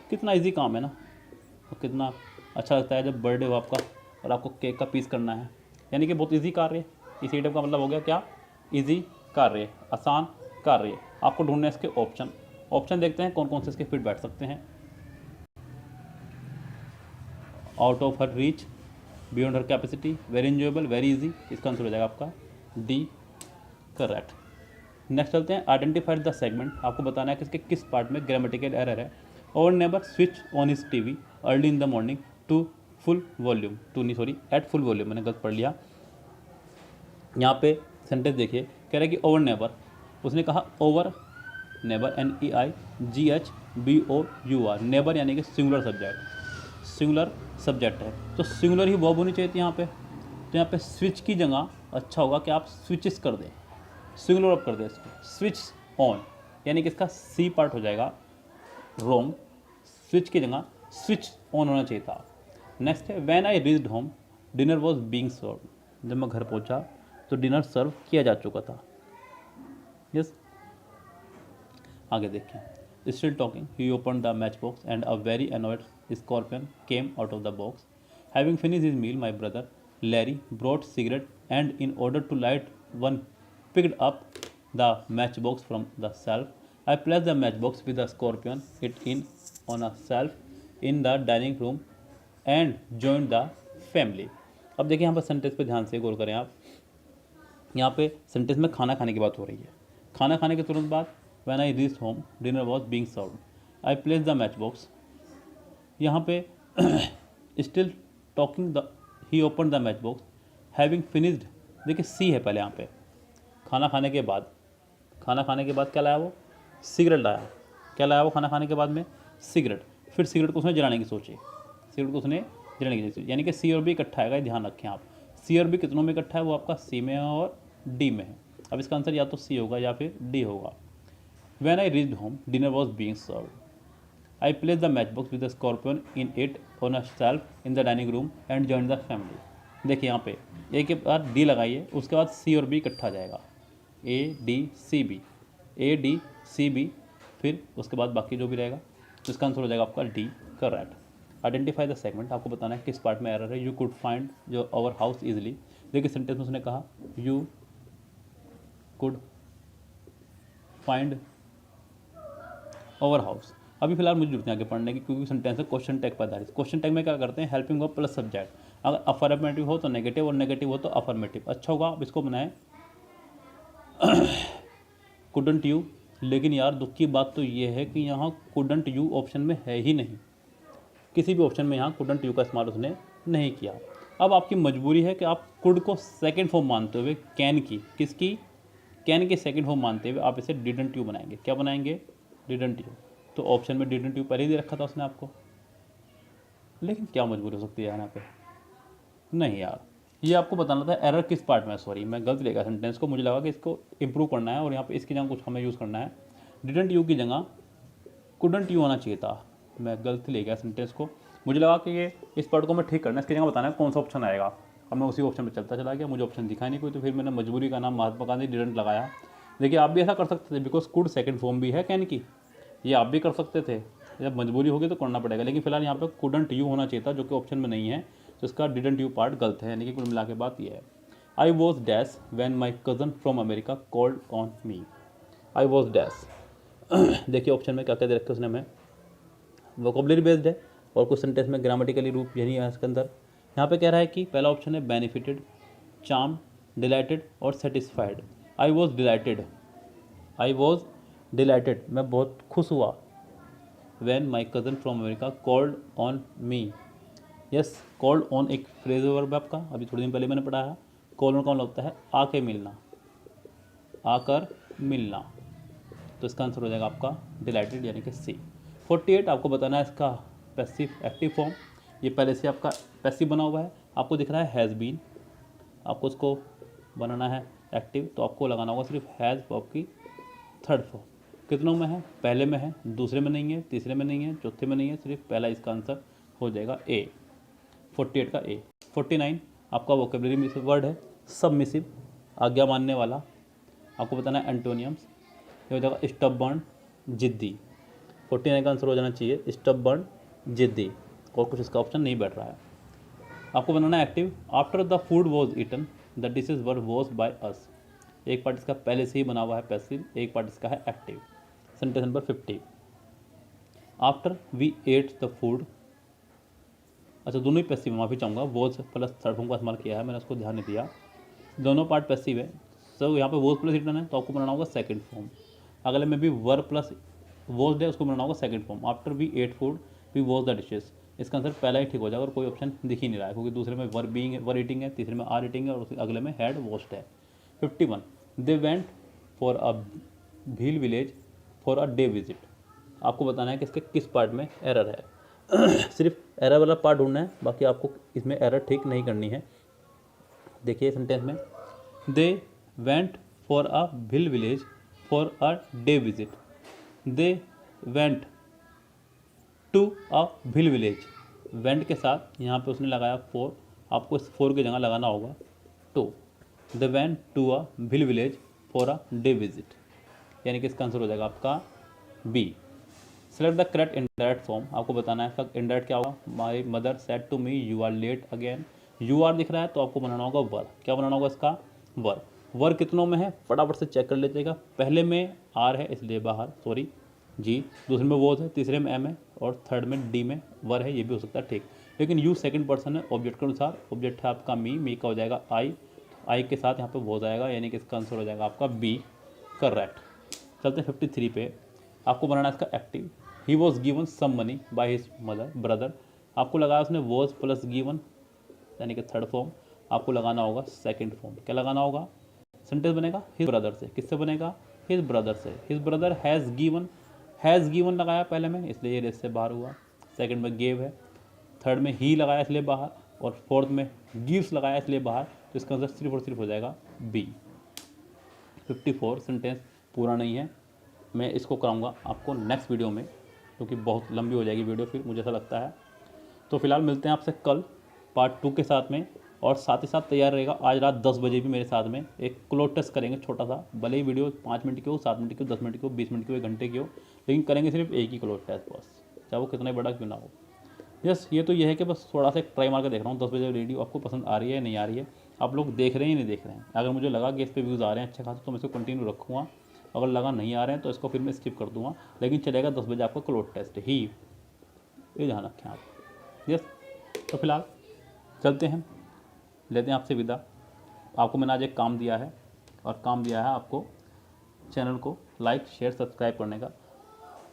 कितना इजी काम है ना, और कितना अच्छा लगता है जब बर्थडे हो आपका और आपको केक का पीस करना है। यानी कि बहुत इजी कार्य है। इस इडियम का मतलब हो गया क्या? इजी कार्य, आसान कार्य। आपको ढूंढना है इसके ऑप्शन देखते हैं कौन कौन से इसके फिट बैठ सकते हैं। Out of her reach, beyond her capacity, very enjoyable, very easy. इसका आंसर हो जाएगा आपका डी करेक्ट। नेक्स्ट चलते हैं आइडेंटिफाइड द सेगमेंट। आपको बताना है कि इसके किस पार्ट में ग्रामेटिकल एरर है। Our neighbour switch on his TV early in the morning to full volume, at full volume, मैंने गलत पढ़ लिया। यहाँ पे सेंटेंस देखिए, कह रहा है कि ओवर नेबर, उसने कहा ओवर नेबर, NEIGHBOUR, नेबर यानी कि सिंगुलर सब्जेक्ट है, तो सिंगुलर ही वर्ब होनी चाहिए थी यहाँ पे। तो यहाँ पे स्विच की जगह अच्छा होगा कि आप स्विचेस कर दें, सिंगुलर वर्ब कर दें इसको, स्विच ऑन, यानी कि इसका सी पार्ट हो जाएगा रॉन्ग। स्विच की जगह स्विच ऑन होना चाहिए था। नेक्स्ट है when I reached home dinner was being served. जब मैं घर पहुंचा तो डिनर सर्व किया जा चुका था। यस, आगे देखें। Still talking he open the match box and a very annoyed scorpion came out of the box. Having finish his meal my brother Larry brought cigarette and in order to light one picked up the matchbox from the shelf. I placed the matchbox with the scorpion it in on a shelf in the dining room and joined the family. अब देखिए यहाँ पर sentence पे ध्यान से गौर करें आप। यहाँ पे सेंटेंस में खाना खाने की बात हो रही है। खाना खाने के तुरंत बाद when I reached home dinner was being served. I placed the matchbox. यहाँ पे still talking the he opened the matchbox. Having finished, देखिए सी है पहले यहाँ पे। खाना खाने के बाद क्या लाया वो? सिगरेट लाया। क्या लाया वो खाना खाने के बाद में? सिगरेट। फिर सिगरेट को उसने जलाने की सोची, यानी कि सी और बी इकट्ठा आएगा, ध्यान रखें आप। सी और बी कितनों में इकट्ठा है? वो आपका सी में है और डी में है। अब इसका आंसर या तो सी होगा या फिर डी होगा। When I reached home dinner was being served. I place the match box with the scorpion in it on a shelf in the dining room and join the family. देखिए यहाँ पे ए के बाद डी लगाइए, उसके बाद सी और बी इकट्ठा आ जाएगा, ADCB, फिर उसके बाद बाकी जो भी रहेगा। तो इसका आंसर हो जाएगा आपका D correct. Identify the segment. आपको बताना है किस पार्ट में एरर है। यू कुड फाइंड जो आवर हाउस इजीली। देखिए सेंटेंस में उसने कहा you could find our house. अभी फिलहाल मुझे जरूरत है आगे पढ़ने की, क्योंकि सेंटेंस है क्वेश्चन टैग पर आधारित। क्वेश्चन टैग में क्या करते हैं? Helping verb plus subject. अगर अफर्मेटिव हो तो नेगेटिव, और नेगेटिव हो तो अफर्मेटिव। अच्छा होगा आप इसको बनाएं कुडंट यू, लेकिन यार दुख की बात तो ये है कि यहाँ कुडंट यू ऑप्शन में है ही नहीं। किसी भी ऑप्शन में यहाँ कुडंट यू का इस्तेमाल उसने नहीं किया। अब आपकी मजबूरी है कि आप कुड को सेकंड फॉर्म मानते हुए कैन की, किसकी, कैन के सेकंड फॉर्म मानते हुए आप इसे डिडंट यू बनाएंगे। क्या बनाएंगे, डिडंट यू। तो ऑप्शन में डिडंट यू पहले ही दे रखा था उसने आपको, लेकिन क्या मजबूरी हो सकती है यहाँ पे, नहीं यार, ये आपको बताना था एरर किस पार्ट में है। सॉरी मैं गलत लेगा सेंटेंस को, मुझे लगा कि इसको इंप्रूव करना है और यहाँ पे इसकी जगह कुछ हमें यूज़ करना है। डिडंट यू की जगह कुडंट यू होना चाहिए था, मैं गलत ले गया सेंटेंस को। मुझे लगा कि ये इस पार्ट को मैं ठीक करना है, इसकी जगह बताना है कौन सा ऑप्शन आएगा। अब मैं उसी ऑप्शन पर चलता चला गया, मुझे ऑप्शन दिखा नहीं कोई, तो फिर मैंने मजबूरी का नाम महात्मा गांधी डिडंट लगाया। देखिए आप भी ऐसा कर सकते थे, बिकॉज कुड सेकंड फॉर्म भी है कैन की, ये आप भी कर सकते थे। जब मजबूरी होगी तो करना पड़ेगा, लेकिन फिलहाल यहाँ पे कुडंट यू होना चाहिए था जो कि ऑप्शन में नहीं है, तो इसका डिडंट यू पार्ट गलत है। यानी कि कुल मिला के बात यह है, I was dash when my cousin from America called on me. I was dash देखिए ऑप्शन में क्या क्या दे रखे उसने हमें, वोकेबलरी बेस्ड है और कुछ सेंटेंस में ग्रामेटिकली रूप यही है इसके अंदर। यहाँ पे कह रहा है कि पहला ऑप्शन है बेनिफिटेड, चार्म, डिलाइटेड और satisfied. I was dilated, I was dilated, मैं बहुत खुश हुआ। When my cousin from America called on me, yes, called on एक फ्रेज वर्ब है आपका, अभी थोड़े दिन पहले मैंने पढ़ा है। कॉल ऑन का मतलब होता है आके मिलना, आकर मिलना, तो इसका आंसर हो जाएगा आपका डिलाइटेड यानी कि सी। 48 आपको बताना है इसका पैसिव एक्टिव फॉर्म, ये पहले से आपका पैसिव बना हुआ है, आपको दिख रहा है हैज़ बीन, आपको उसको बनाना है एक्टिव, तो आपको लगाना होगा सिर्फ हैज़ वर्ब की थर्ड फॉर्म। कितनों में है, पहले में है, दूसरे में नहीं है, तीसरे में नहीं है, चौथे में नहीं है, सिर्फ पहला, इसका आंसर हो जाएगा ए, 48 का ए। 49 आपका वोकेबलरी वर्ड है सबमिसिव, आज्ञा मानने वाला, आपको बताना है एंटोनियम्स, ये हो जाएगा स्टबबर्न, जिद्दी। 49 का आंसर हो जाना चाहिए स्टबबर्न, जिद्दी, और कुछ इसका ऑप्शन नहीं बैठ रहा है। आपको बनाना है active, after the food was eaten the dishes were wash by us. एक पार्ट इसका पहले से ही बना हुआ है पैसिव, एक पार्ट इसका है active. Sentence number 50, after we ate the food, अच्छा दोनों ही पैसिव, माफ़ी चाहूँगा, वॉज प्लस थर्ड फॉर्म का इस्तेमाल किया है मैंने, उसको ध्यान नहीं दिया, दोनों पार्ट पैसिव है। सो यहाँ पे वॉज प्लस ईटन है तो आपको बनाना होगा सेकंड फॉर्म। अगले में भी वर प्लस वॉज है, उसको बनाना होगा second form. After we ate food we was the dishes, इसका आंसर पहला ही ठीक हो जाएगा और कोई ऑप्शन दिख ही नहीं रहा है, क्योंकि दूसरे में वर बीइंग, वर ईटिंग है, तीसरे में आर ईटिंग है और अगले में हैड वॉश्ड है। 51 दे went for a Bhil village for a day visit, आपको बताना है कि इसके किस पार्ट में एरर है सिर्फ एरर वाला पार्ट ढूंढना है, बाकी आपको इसमें एरर ठीक नहीं करनी है। देखिए सेंटेंस में, they went for a Bhil village for a day visit, they went to a Bhil village, went के साथ यहाँ पे उसने लगाया फोर, आपको इस फोर की जगह लगाना होगा to, they went to a Bhil village for a day visit, यानी कि इसका आंसर हो जाएगा आपका B. Select the correct indirect form, आपको बताना है इसका इंडायरेक्ट क्या होगा, my mother said to me you are late again, you are दिख रहा है तो आपको बनाना होगा वर, क्या बनाना होगा इसका वर। वर कितनों में है फटाफट से चेक कर लीजिएगा, पहले में आर है इसलिए बाहर, सॉरी जी, दूसरे में वॉज है, तीसरे में एम है और थर्ड में डी में वर है, ये भी हो सकता है ठीक, लेकिन यू सेकंड पर्सन है ऑब्जेक्ट के अनुसार, ऑब्जेक्ट है आपका मी का हो जाएगा आई के साथ यहाँ पे वॉज आएगा, यानी कि इसका आंसर हो जाएगा आपका बी करेक्ट। चलते हैं 53 पे, आपको बनाना है इसका active, he was given some money by his mother brother, आपको लगाया उसने वॉज प्लस गिवन यानी कि थर्ड फॉर्म, आपको लगाना होगा सेकंड फॉर्म, क्या लगाना होगा, सेंटेंस बनेगा हिज ब्रदर से, किससे बनेगा, हिज ब्रदर से, हिज ब्रदर हैज़ गिवन लगाया पहले में इसलिए ये रेस से बाहर हुआ, सेकंड में गेव है, थर्ड में ही लगाया इसलिए बाहर और फोर्थ में गिव्स लगाया इसलिए बाहर, तो इसका आंसर सिर्फ और सिर्फ हो जाएगा बी। 54 सेंटेंस पूरा नहीं है, मैं इसको कराऊंगा आपको नेक्स्ट वीडियो में, क्योंकि बहुत लंबी हो जाएगी वीडियो फिर मुझे ऐसा लगता है। तो फिलहाल मिलते हैं आपसे कल पार्ट 2 के साथ में, और साथ ही साथ तैयार रहेगा आज रात 10 बजे भी मेरे साथ में एक क्लोज टेस्ट करेंगे छोटा सा, भले ही वीडियो 5 मिनट की हो, 7 मिनट की हो, 10 मिनट की हो, 20 मिनट की हो, 1 घंटे की हो, लेकिन करेंगे सिर्फ एक ही क्लोज टेस्ट बस, चाहे वो कितना बड़ा क्यों ना हो। यस, ये तो ये है कि बस थोड़ा सा एक ट्राई मार के देख रहा हूँ 10 बजे वीडियो आपको पसंद आ रही है या नहीं आ रही है, आप लोग देख रहे हैं या नहीं देख रहे हैं। अगर मुझे लगा कि इस पर व्यूज़ आ रहे हैं अच्छे खासे तो मैं इसको कंटिन्यू रखूँगा, अगर लगा नहीं आ रहे हैं तो इसको फिर मैं स्किप कर दूँगा, लेकिन चलेगा 10 बजे आपका क्लोज टेस्ट ही, ये ध्यान रखें आप। यस, तो फिलहाल चलते हैं, लेते हैं आपसे विदा। आपको मैंने आज एक काम दिया है, और काम दिया है आपको चैनल को लाइक शेयर सब्सक्राइब करने का,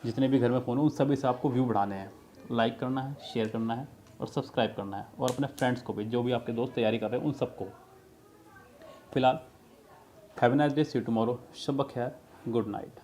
जितने भी घर में फ़ोन हो उन सभी से आपको व्यू बढ़ाने हैं, लाइक करना है, शेयर करना है और सब्सक्राइब करना है, और अपने फ्रेंड्स को भी, जो भी आपके दोस्त तैयारी कर रहे हैं उन सबको। फिलहाल have a nice day, see you tomorrow, शब ब खैर, गुड नाइट।